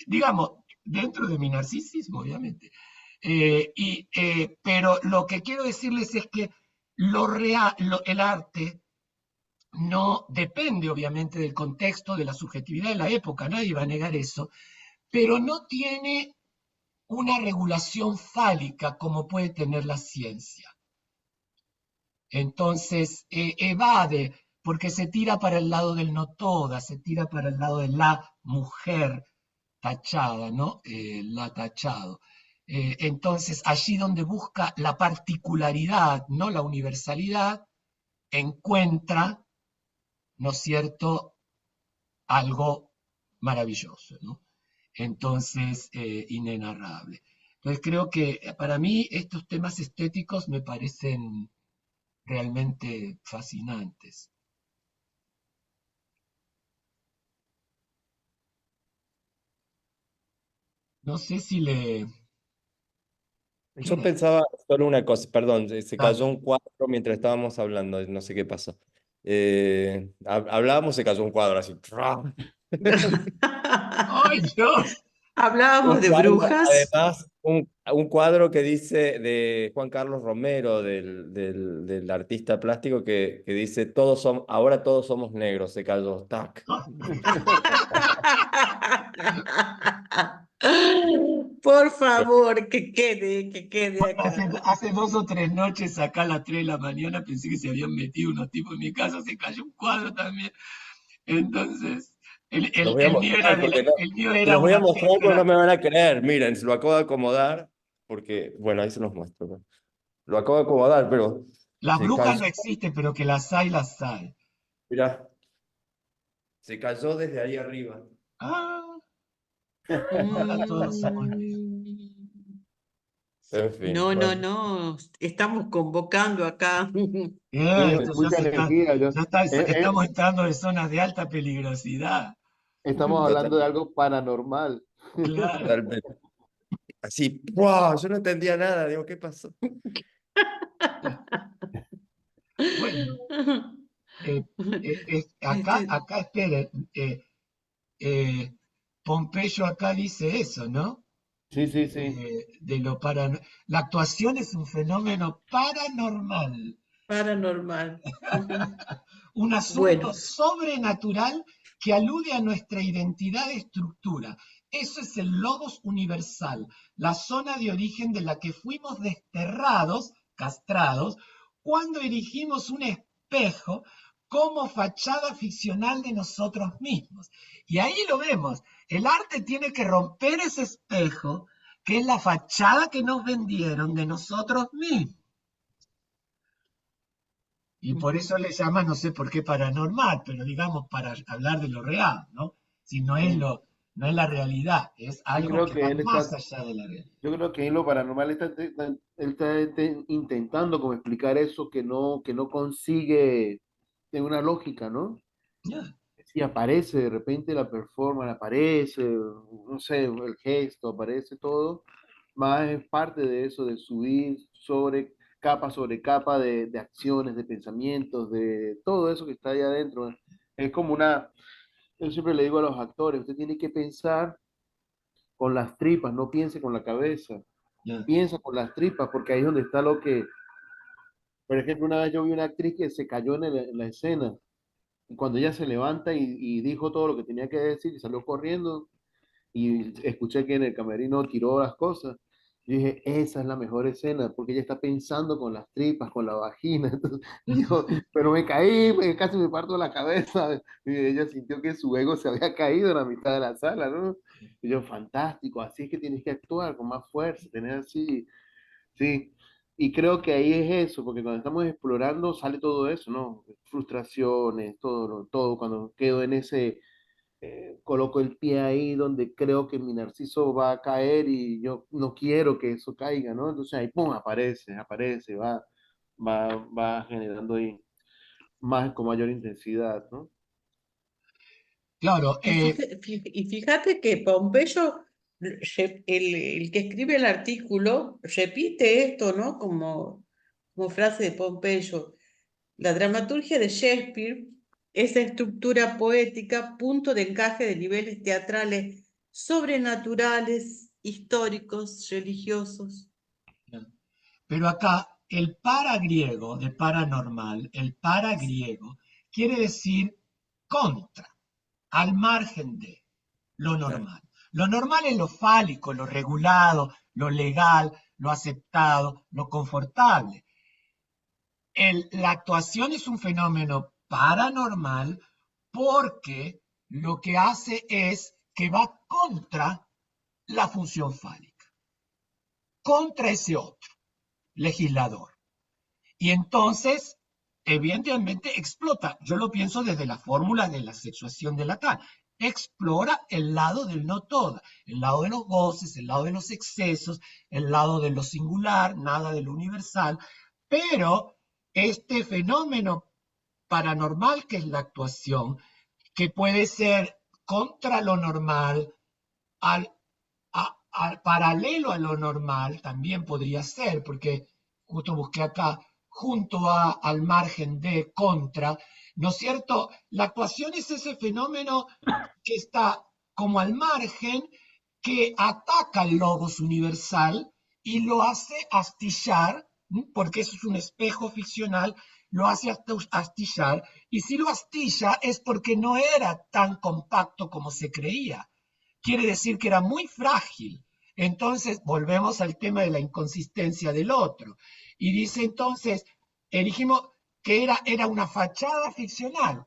digamos, dentro de mi narcisismo, obviamente. Pero lo que quiero decirles es que el arte no depende, obviamente, del contexto, de la subjetividad de la época, nadie va a negar eso, pero no tiene una regulación fálica como puede tener la ciencia. Entonces, evade, porque se tira para el lado del no toda, se tira para el lado de la mujer tachada, ¿no? La tachado. Entonces, allí donde busca la particularidad, no la universalidad, encuentra, ¿no es cierto?, algo maravilloso, ¿no? Entonces, inenarrable. Entonces, creo que para mí estos temas estéticos me parecen realmente fascinantes. No sé si le... Yo ¿Qué? pensaba solo una cosa, perdón, se Dale. cayó un cuadro mientras estábamos hablando, no sé qué pasó. Hablábamos, se cayó un cuadro así. ¡Ay, Dios! Hablábamos Un de cuadro, brujas. además, un cuadro que dice de Juan Carlos Romero, del artista plástico, que dice, ahora todos somos negros, se cayó, tac. Por favor, que quede Bueno, acá. hace 2 o 3 noches, acá a las 3 de la mañana, pensé que se habían metido unos tipos en mi casa, se cayó un cuadro también. Entonces, Se los voy a mostrar porque no, el mío se era los voy a una mostrar porque no mezcla. me van a creer. Miren, se lo acabo de acomodar porque, bueno, ahí se los muestro, ¿no? Lo acabo de acomodar, pero Las se brujas cayó, no existen, pero que las hay, las hay. mirá, se cayó desde ahí arriba. Ah, ahora todos somos negros. Mm. En fin, No, no, bueno. no. Estamos convocando acá. Bien, Sí, esto ya mucha energía. estamos entrando en zonas de alta peligrosidad. Estamos hablando de Total- algo paranormal. Claro. Totalmente. Así, ¡wow! Yo no entendía nada, digo, ¿qué pasó? Bueno, Este, acá esperen, Pompeyo acá dice eso, ¿no? Sí, sí, sí. La actuación es un fenómeno paranormal, paranormal. Ujú. un asunto Bueno, sobrenatural que alude a nuestra identidad de estructura. Eso es el logos universal, la zona de origen de la que fuimos desterrados, castrados, cuando erigimos un espejo como fachada ficcional de nosotros mismos. Y ahí lo vemos, el arte tiene que romper ese espejo, que es la fachada que nos vendieron de nosotros mismos. Y por eso le llama, no sé por qué paranormal, pero digamos para hablar de lo real, ¿no? Si no es Mm. no es la realidad, es Yo algo creo que que va él más está, allá de la realidad. yo creo que en lo paranormal él está intentando como explicar eso que no consigue en una lógica, ¿no? Ya. Si aparece de repente la performance, aparece, no sé, el gesto, aparece todo, más es parte de eso, de subir sobre capa de acciones, de pensamientos, de todo eso que está ahí adentro. Es como una, yo siempre le digo a los actores, usted tiene que pensar con las tripas, no piense con la cabeza, Ya. piensa con las tripas, porque ahí es donde está lo que, por ejemplo, una vez yo vi una actriz que se cayó en la escena, y cuando ella se levanta y dijo todo lo que tenía que decir y salió corriendo, y escuché que en el camerino tiró las cosas. Yo dije, esa es la mejor escena, porque ella está pensando con las tripas, con la vagina. Entonces, yo, pero me caí, casi me parto la cabeza. Y ella sintió que su ego se había caído en la mitad de la sala, ¿no? Y yo, fantástico, así es que tienes que actuar con más fuerza, tener así, sí. Y creo que ahí es eso, porque cuando estamos explorando sale todo eso, ¿no? Frustraciones, todo, cuando quedo en ese coloco el pie ahí donde creo que mi narciso va a caer y yo no quiero que eso caiga, ¿no? Entonces ahí, pum, aparece, va generando ahí más, con mayor intensidad, ¿no? Claro, Y fíjate que Pompeyo, el que escribe el artículo, repite esto, ¿no? Como frase de Pompeyo. La dramaturgia de Shakespeare es estructura poética, punto de encaje de niveles teatrales sobrenaturales, históricos, religiosos. pero acá el para griego de paranormal, el para griego, quiere decir contra, al margen de lo Claro. normal. Lo normal es lo fálico, lo regulado, lo legal, lo aceptado, lo confortable. La actuación es un fenómeno paranormal porque lo que hace es que va contra la función fálica, contra ese otro legislador. Y entonces, evidentemente, explota. Yo lo pienso desde la fórmula de la sexuación de Lacan. Explora el lado del no todo, el lado de los goces, el lado de los excesos, el lado de lo singular, nada de lo universal. Pero este fenómeno paranormal que es la actuación, que puede ser contra lo normal, al, al paralelo a lo normal, también podría ser, porque justo busqué acá, junto al margen de, contra, ¿no es cierto? La actuación es ese fenómeno que está como al margen, que ataca el logos universal y lo hace astillar, porque eso es un espejo ficcional, lo hace astillar, y si lo astilla es porque no era tan compacto como se creía. Quiere decir que era muy frágil. Entonces, volvemos al tema de la inconsistencia del otro. Y dice entonces, dijimos que era una fachada ficcional.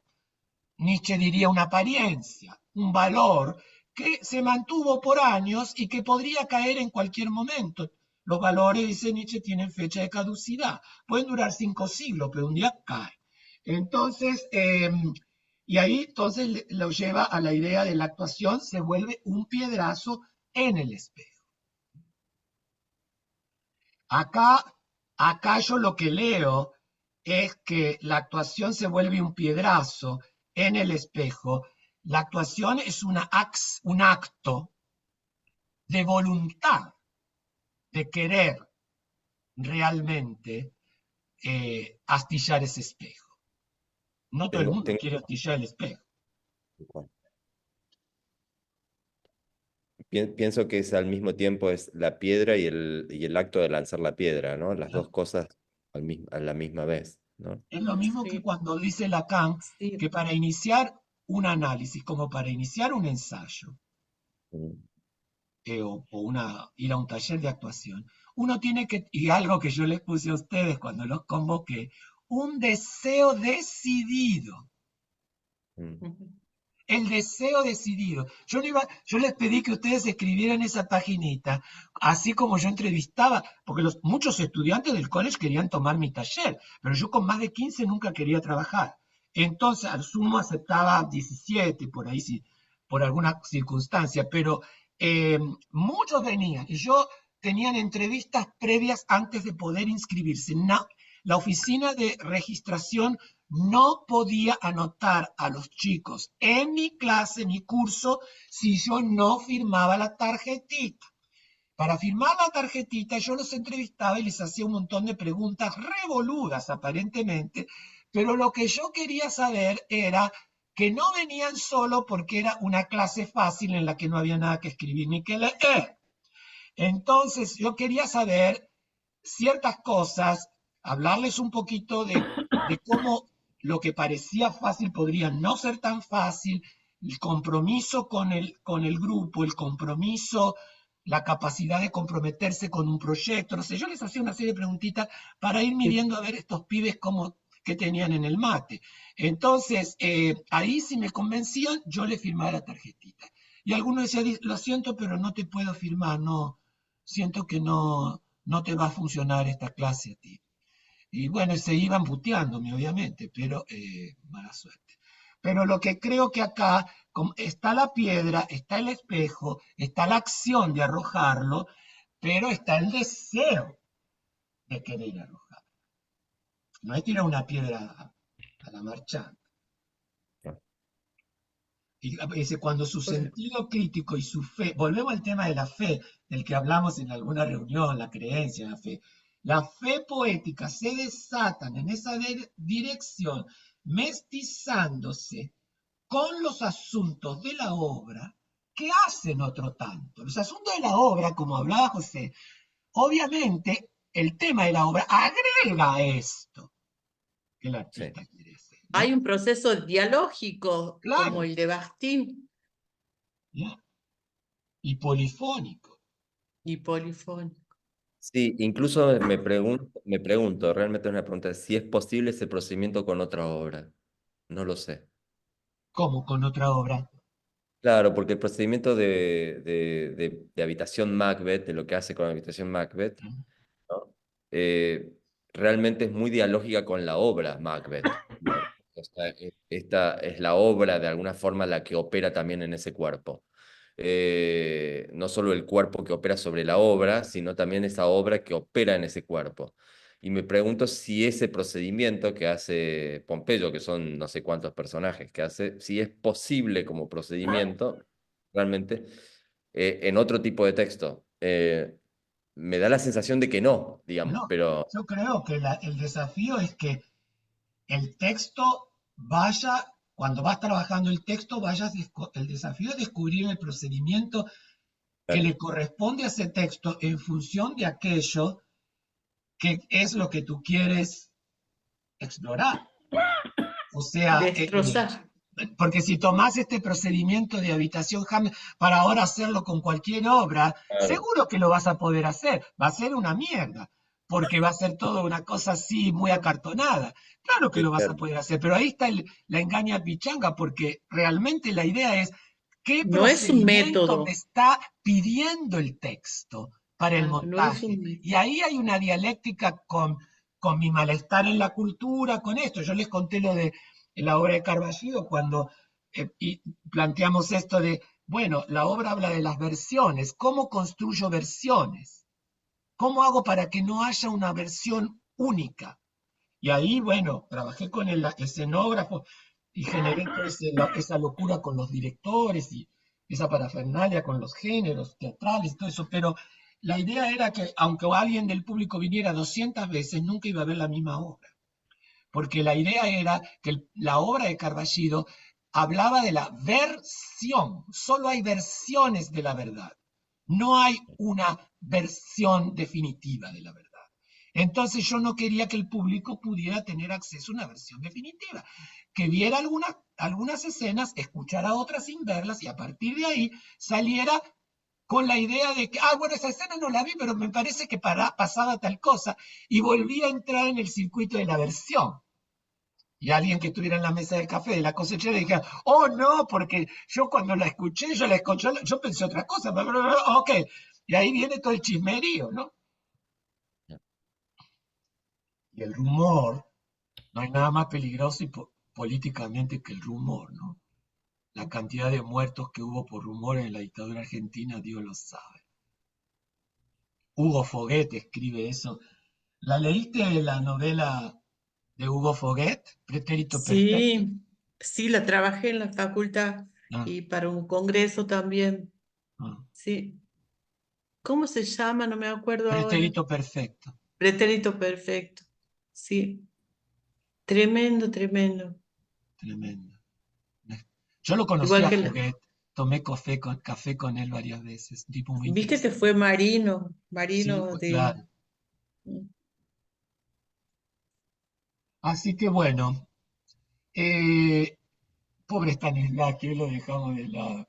Nietzsche diría una apariencia, un valor que se mantuvo por años y que podría caer en cualquier momento. Los valores, dice Nietzsche, tienen fecha de caducidad. Pueden durar 5 siglos, pero un día caen. Entonces, y ahí entonces lo lleva a la idea de la actuación, se vuelve un piedrazo en el espejo. Acá, acá yo lo que leo es que la actuación se vuelve un piedrazo en el espejo. La actuación es un acto de voluntad, de querer realmente astillar ese espejo. No todo el Tengo, mundo tengo, quiere astillar el espejo. pienso que es al mismo tiempo es la piedra y el acto de lanzar la piedra, ¿no? Las dos cosas a la misma vez, ¿no? Es lo mismo que Sí, cuando dice Lacan sí. que para iniciar un análisis, como para iniciar un ensayo, Mm. ir a un taller de actuación, uno tiene que, y algo que yo les puse a ustedes cuando los convoqué, un deseo decidido. Mm. Ujú. El deseo decidido. Yo les pedí que ustedes escribieran esa paginita, así como yo entrevistaba, porque muchos estudiantes del college querían tomar mi taller, pero yo con más de 15 nunca quería trabajar. Entonces, al sumo aceptaba 17, por ahí sí, por alguna circunstancia, pero muchos venían y yo tenían entrevistas previas antes de poder inscribirse. La oficina de registración no podía anotar a los chicos en mi clase, mi curso, si yo no firmaba la tarjetita. Para firmar la tarjetita yo los entrevistaba y les hacía un montón de preguntas revoludas aparentemente, pero lo que yo quería saber era que no venían solo porque era una clase fácil en la que no había nada que escribir ni que leer. Entonces yo quería saber ciertas cosas, hablarles un poquito de cómo lo que parecía fácil podría no ser tan fácil, el compromiso con el grupo, el compromiso, la capacidad de comprometerse con un proyecto, no sé, yo les hacía una serie de preguntitas para ir midiendo a ver estos pibes cómo, qué tenían en el mate. Entonces, ahí si me convencían, yo les firmaba la tarjetita. Y algunos decían, lo siento, pero no te puedo firmar, no, siento que no te va a funcionar esta clase a ti. Y bueno, se iban puteándome, obviamente, pero mala suerte. Pero lo que creo que acá está la piedra, está el espejo, está la acción de arrojarlo, pero está el deseo de querer arrojarlo. No es tirar una piedra a la marchanta. Y dice, cuando su sentido crítico y su fe, volvemos al tema de la fe, del que hablamos en alguna reunión, la creencia, la fe poética se desatan en esa dirección, mestizándose con los asuntos de la obra que hacen otro tanto. Los asuntos de la obra, como hablaba José, obviamente el tema de la obra agrega esto que el artista quiere hacer, ¿no? Hay un proceso dialógico Claro. como el de Bakhtin ¿Ya? Y polifónico. y polifónico. Sí, incluso me pregunto, realmente es una pregunta, si es posible ese procedimiento con otra obra. No lo sé. ¿Cómo con otra obra? Claro, porque el procedimiento de Habitación Macbeth, de lo que hace con Habitación Macbeth, ¿no? Realmente es muy dialógica con la obra Macbeth, ¿no? O sea, esta es la obra de alguna forma la que opera también en ese cuerpo. No solo el cuerpo que opera sobre la obra, sino también esa obra que opera en ese cuerpo. Y me pregunto si ese procedimiento que hace Pompeyo, que son no sé cuántos personajes que hace, si es posible como procedimiento realmente en otro tipo de texto. Me da la sensación de que no, digamos, No, pero yo creo que el desafío es que el texto vaya, cuando vas trabajando el texto, el desafío es descubrir el procedimiento que le corresponde a ese texto en función de aquello que es lo que tú quieres explorar. O sea, Destrozar. porque si tomás este procedimiento de habitación Hamlet para ahora hacerlo con cualquier obra, claro, seguro que lo vas a poder hacer. Va a ser una mierda, porque va a ser toda una cosa así muy acartonada. Claro que sí, lo vas a claro. poder hacer, pero ahí está la engaña pichanga, porque realmente la idea es qué No es un procedimiento me método. está pidiendo el texto para el Claro, no es montaje. un método. Y ahí hay una dialéctica con mi malestar en la cultura, con esto. Yo les conté lo de la obra de Carballido cuando y planteamos esto de, bueno, la obra habla de las versiones. ¿Cómo construyo versiones? ¿Cómo hago para que no haya una versión única? Y ahí, bueno, trabajé con el escenógrafo y generé toda esa locura con los directores y esa parafernalia con los géneros teatrales y todo eso, pero la idea era que aunque alguien del público viniera 200 veces, nunca iba a ver la misma obra, porque la idea era que la obra de Carballido hablaba de la versión, solo hay versiones de la verdad, no hay una versión definitiva de la verdad. Entonces yo no quería que el público pudiera tener acceso a una versión definitiva, que viera algunas escenas, escuchara otras sin verlas y a partir de ahí saliera con la idea de que, bueno, esa escena no la vi, pero me parece que pasaba tal cosa, y volví a entrar en el circuito de la versión. Y alguien que estuviera en la mesa de café de la cosechera dijera, oh no, porque yo cuando la escuché, yo pensé otra cosa, ok. Y ahí viene todo el chismerío, ¿no? Y el rumor, no hay nada más peligroso y políticamente que el rumor, ¿no? La cantidad de muertos que hubo por rumores en la dictadura argentina, Dios lo sabe. Hugo Foguet escribe eso. ¿La leíste la novela de Hugo Foguet, Pretérito Perfecto? Sí, sí, la trabajé en la facultad Ah, y para un congreso también. ah. Sí. ¿Cómo se llama? No me acuerdo ahora. Pretérito Perfecto. Pretérito perfecto. Sí, tremendo, tremendo. Tremendo. Yo lo conocí Igual a que Foguet, tomé café con él varias veces, un tipo muy viste que interesante. fue marino, Sí, marino pues de... claro. Así que bueno, eh, pobre Stanislavski, lo dejamos de lado.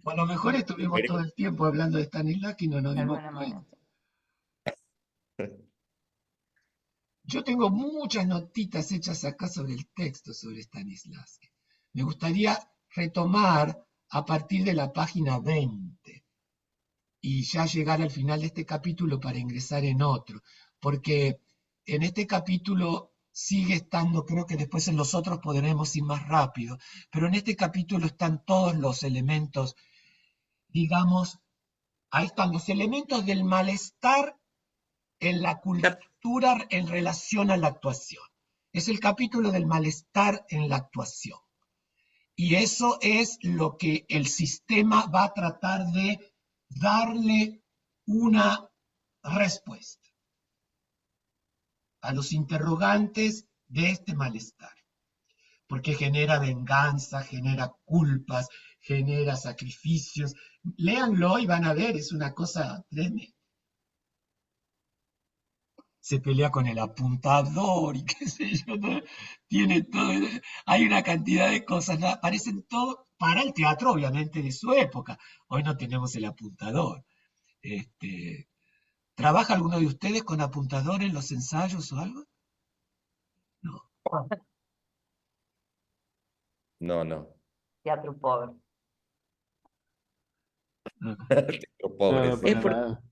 A lo mejor estuvimos todo el tiempo hablando de Stanislavski y no nos De dimos alguna manera. cuenta. Yo tengo muchas notitas hechas acá sobre el texto sobre Stanislavski. Me gustaría retomar a partir de la página 20 y ya llegar al final de este capítulo para ingresar en otro, porque en este capítulo sigue estando, creo que después en los otros podremos ir más rápido, pero en este capítulo están todos los elementos, digamos, ahí están los elementos del malestar en la Cap- cultura en relación a la actuación. Es el capítulo del malestar en la actuación. Y eso es lo que el sistema va a tratar de darle una respuesta a los interrogantes de este malestar, porque genera venganza, genera culpas, genera sacrificios. Léanlo y van a ver, es una cosa tremenda. Se pelea con el apuntador y qué sé yo, ¿no? Tiene todo, hay una cantidad de cosas, ¿no? Aparecen todo para el teatro, obviamente, de su época. Hoy no tenemos el apuntador. Este, ¿Trabaja alguno de ustedes con apuntador en los ensayos o algo? No. No, no. Teatro pobre. No. Tengo No, pobres, no, sí. para nada.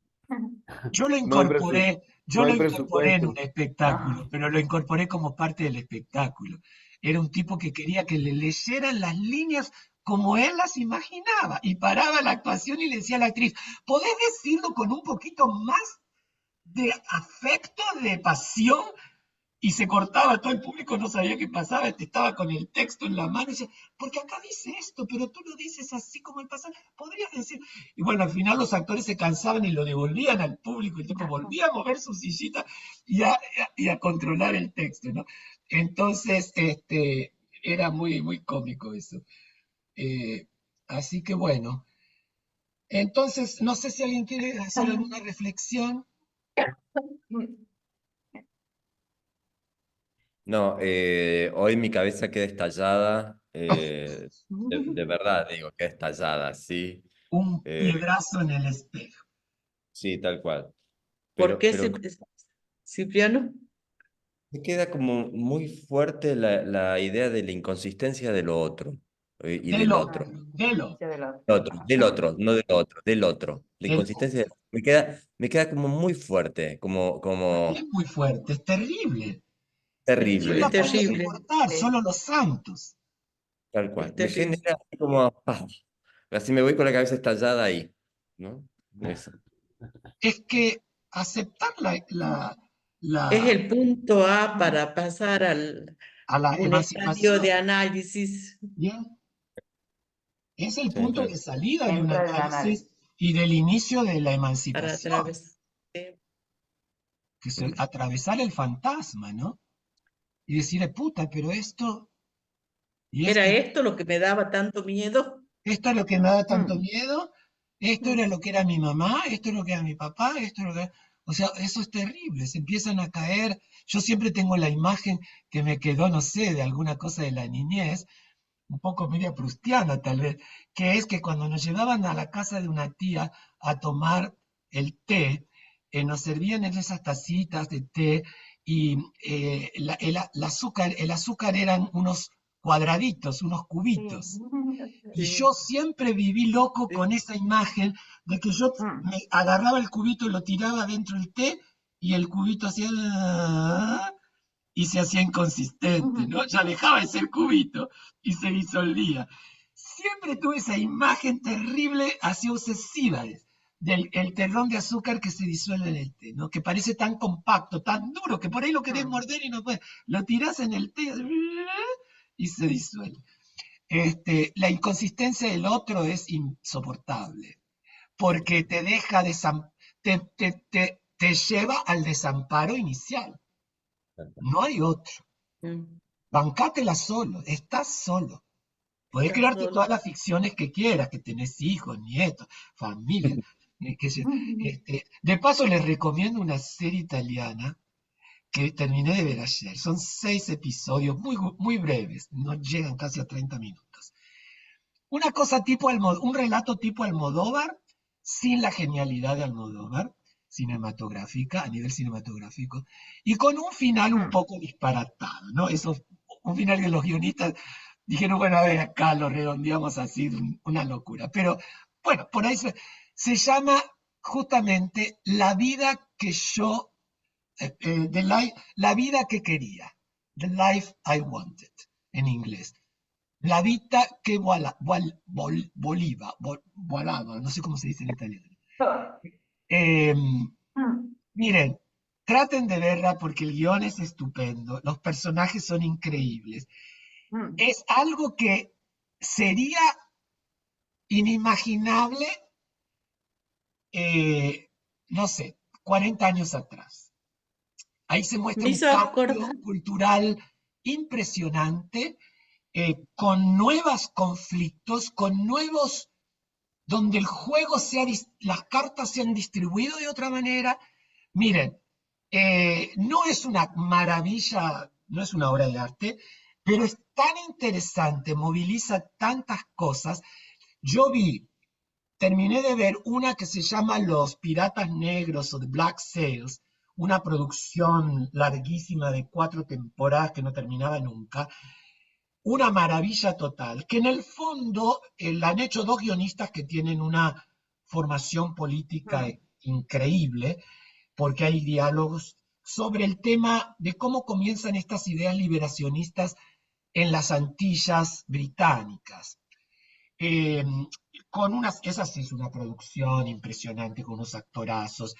Yo lo No hay presu- incorporé, no yo lo hay incorporé en presupuesto. un espectáculo, No. pero lo incorporé como parte del espectáculo. Era un tipo que quería que le leyeran las líneas como él las imaginaba y paraba la actuación y le decía a la actriz, ¿podés decirlo con un poquito más de afecto, de pasión? Y se cortaba, todo el público no sabía qué pasaba, estaba con el texto en la mano y decía, porque acá dice esto, pero tú lo dices así como el pasado, podrías decir. Y bueno, al final los actores se cansaban y lo devolvían al público, el tipo volvía a mover su sillita y a controlar el texto, ¿no? Entonces, era muy, muy cómico eso. Eh, Así que bueno, entonces, no sé si alguien quiere hacer alguna reflexión. No, hoy mi cabeza queda estallada, de verdad digo, queda estallada, sí, Un eh, piedrazo en el espejo. sí, tal cual. ¿Por qué, Pero Cipriano? me queda como muy fuerte la idea de la inconsistencia de lo otro y Del del otro, otro. del otro. Inicio del otro. Del otro, no del otro, del otro. La El inconsistencia otro. me queda como muy fuerte, Es como muy fuerte, es terrible. ¿Quién Es la terrible, puede terrible, soportar? Sí. Solo los santos. tal es cual. Me terrible. genera así como, así me voy con la cabeza estallada ahí, ¿no? Eso. Es que aceptar Es la- el punto A para pasar a la a un estadio emancipación, de análisis. ¿bien? Es el Sí, punto tal de salida de un Entra el análisis análisis. y del inicio de la Para emancipación, atravesar. que es atravesar el fantasma, ¿no? Y decir, puta, pero y ¿Era este, esto lo que me daba tanto miedo? esto es lo que me da tanto Mm. miedo, esto era lo que era mi mamá, esto es lo que era mi papá, esto es lo que... O sea, eso es terrible, se empiezan a caer. Yo siempre tengo la imagen que me quedó, no sé, de alguna cosa de la niñez, un poco media prustiana tal vez, que es que cuando nos llevaban a la casa de una tía a tomar el té, nos servían en esas tacitas de té y el azúcar eran unos cuadraditos, unos Sí. cubitos. Y Sí, yo siempre viví loco con sí. esa imagen de que yo Mm. me agarraba el cubito y lo tiraba dentro del té y el cubito hacía y se hacía inconsistente, ¿no? Ya dejaba de ser cubito y se disolvía. Siempre tuve esa imagen terrible, así obsesiva, del el terrón de azúcar que se disuelve en el té, ¿no? Que parece tan compacto, tan duro, que por ahí lo querés morder y no puedes. Lo tirás en el té y se disuelve. La inconsistencia del otro es insoportable, porque te deja te lleva al desamparo inicial. No hay otro. Mm, Bancátela solo, estás solo. Podés está crearte solo. todas las ficciones que quieras, que tenés hijos, nietos, familia. Qué sé yo. De paso, les recomiendo una serie italiana que terminé de ver ayer. Son 6 episodios muy breves, no llegan casi a 30 minutos. Una cosa tipo un relato tipo Almodóvar, sin la genialidad de Almodóvar, cinematográfica, a nivel cinematográfico, y con un final un poco disparatado, ¿no? Un final que los guionistas dijeron, bueno, a ver, acá lo redondeamos así, una locura. Pero bueno, por ahí se llama justamente La vida que yo, la vida que quería, The Life I Wanted, en inglés. La vita che volava, no sé cómo se dice en italiano. Miren, traten de verla porque el guión es estupendo, los personajes son increíbles. Es algo que sería inimaginable, no sé, 40 años atrás. Ahí se Me muestra un hizo cambio acordar, cultural impresionante, con nuevos conflictos, con nuevos donde el juego las cartas se han distribuido de otra manera. Miren, no es una maravilla, no es una obra de arte, pero es tan interesante, moviliza tantas cosas. Yo terminé de ver una que se llama Los Piratas Negros o The Black Sails, una producción larguísima de 4 temporadas que no terminaba nunca, una maravilla total, que en el fondo la han hecho 2 guionistas que tienen una formación política increíble, porque hay diálogos sobre el tema de cómo comienzan estas ideas liberacionistas en las Antillas británicas. Eh, esa sí es una producción impresionante, con unos actorazos,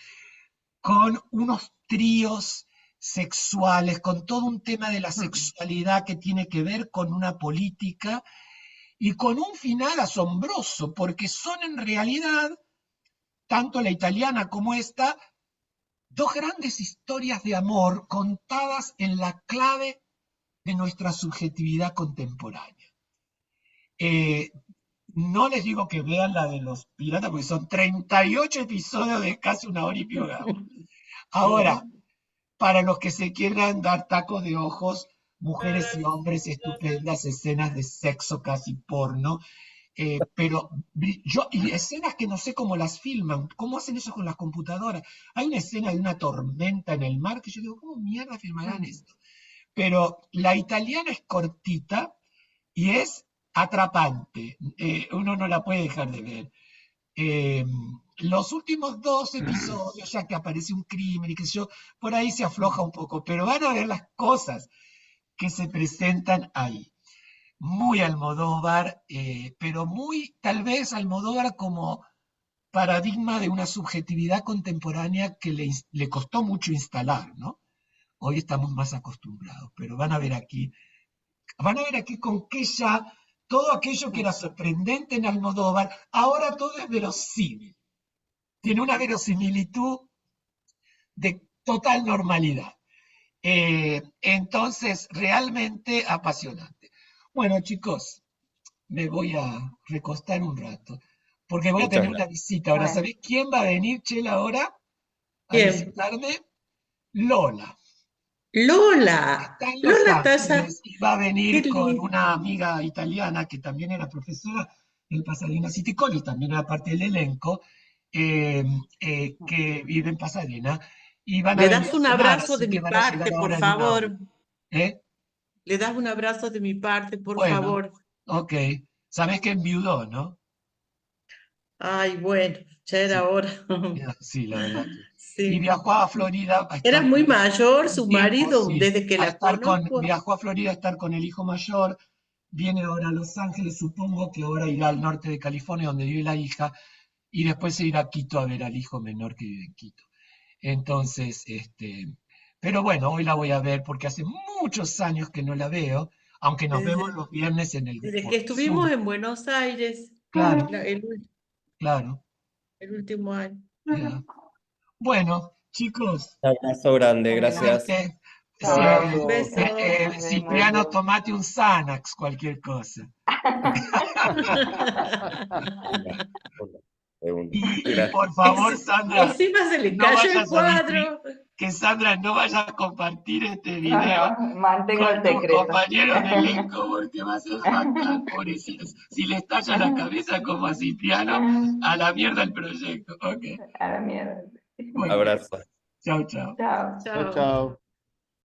con unos tríos sexuales, con todo un tema de la sexualidad que tiene que ver con una política y con un final asombroso, porque son en realidad, tanto la italiana como esta, 2 grandes historias de amor contadas en la clave de nuestra subjetividad contemporánea. Eh, no les digo que vean la de los piratas, porque son 38 episodios de casi 1 hora y pico. Ahora, para los que se quieran dar tacos de ojos, mujeres y hombres, estupendas escenas de sexo casi porno, pero y escenas que no sé cómo las filman, cómo hacen eso con las computadoras. Hay una escena de una tormenta en el mar que yo digo, ¿cómo mierda filmarán esto? Pero la italiana es cortita y es atrapante, uno no la puede dejar de ver. Eh, los últimos 2 episodios, ya que aparece un crimen y qué sé yo, por ahí se afloja un poco, pero van a ver las cosas que se presentan ahí. Muy Almodóvar, pero muy tal vez Almodóvar como paradigma de una subjetividad contemporánea que le costó mucho instalar, ¿no? Hoy estamos más acostumbrados, pero van a ver aquí con que ya todo aquello que era sorprendente en Almodóvar, ahora todo es verosímil. Tiene una verosimilitud de total normalidad. Entonces, realmente apasionante. Bueno, chicos, me voy a recostar un rato, porque voy a Muchas tener una gracias. visita. Ahora, ¿sabés quién va a venir, Chela, ahora a ¿quién? visitarme? Lola. Lola, Está en Los Lola está Ángeles y va a qué venir con lindo. una amiga italiana que también era profesora del Pasadena City College, también era parte del elenco, que vive en Pasadena, y van a Le venir das a un cenar, abrazo así de que mi van a llegar parte, por ahora en 1 hora. favor. ¿Eh? Le das un abrazo de mi parte, por Bueno, favor. ok. Sabés que enviudó, ¿no? Ay, bueno, ya Sí, era hora. sí, la verdad que. Y Sí. viajó a Florida a Era estar muy con mayor un su tiempo, marido, sí, desde que la conozco. viajó a Florida a estar con el hijo mayor viene ahora a Los Ángeles, supongo que ahora irá al norte de California, donde vive la hija, y después se irá a Quito a ver al hijo menor que vive en Quito. Entonces, pero bueno, hoy la voy a ver porque hace muchos años que no la veo, aunque nos vemos Desde, los viernes en el desde por que estuvimos Zoom. en Buenos Aires, Claro, claro. el último año. Ya. Bueno, chicos, Un abrazo grande, Bueno, gracias. suerte. Un Si, chao. Un abrazo. beso. Nos vemos. Cipriano, tomate un Xanax, cualquier cosa. De una. Y Gracias. por favor, Sandra, Encima se le no cayó el vayas a cuadro. que Sandra no vaya a compartir este No, video no, mantengo el con tus secreto. compañeros de elenco porque va a ser fatal, pobrecitos. Si le estalla la cabeza como a Cipriano, a la mierda el proyecto. Ok, A la mierda. bueno, Abrazo. chao, chao. Chao. Chao, Chao. chao.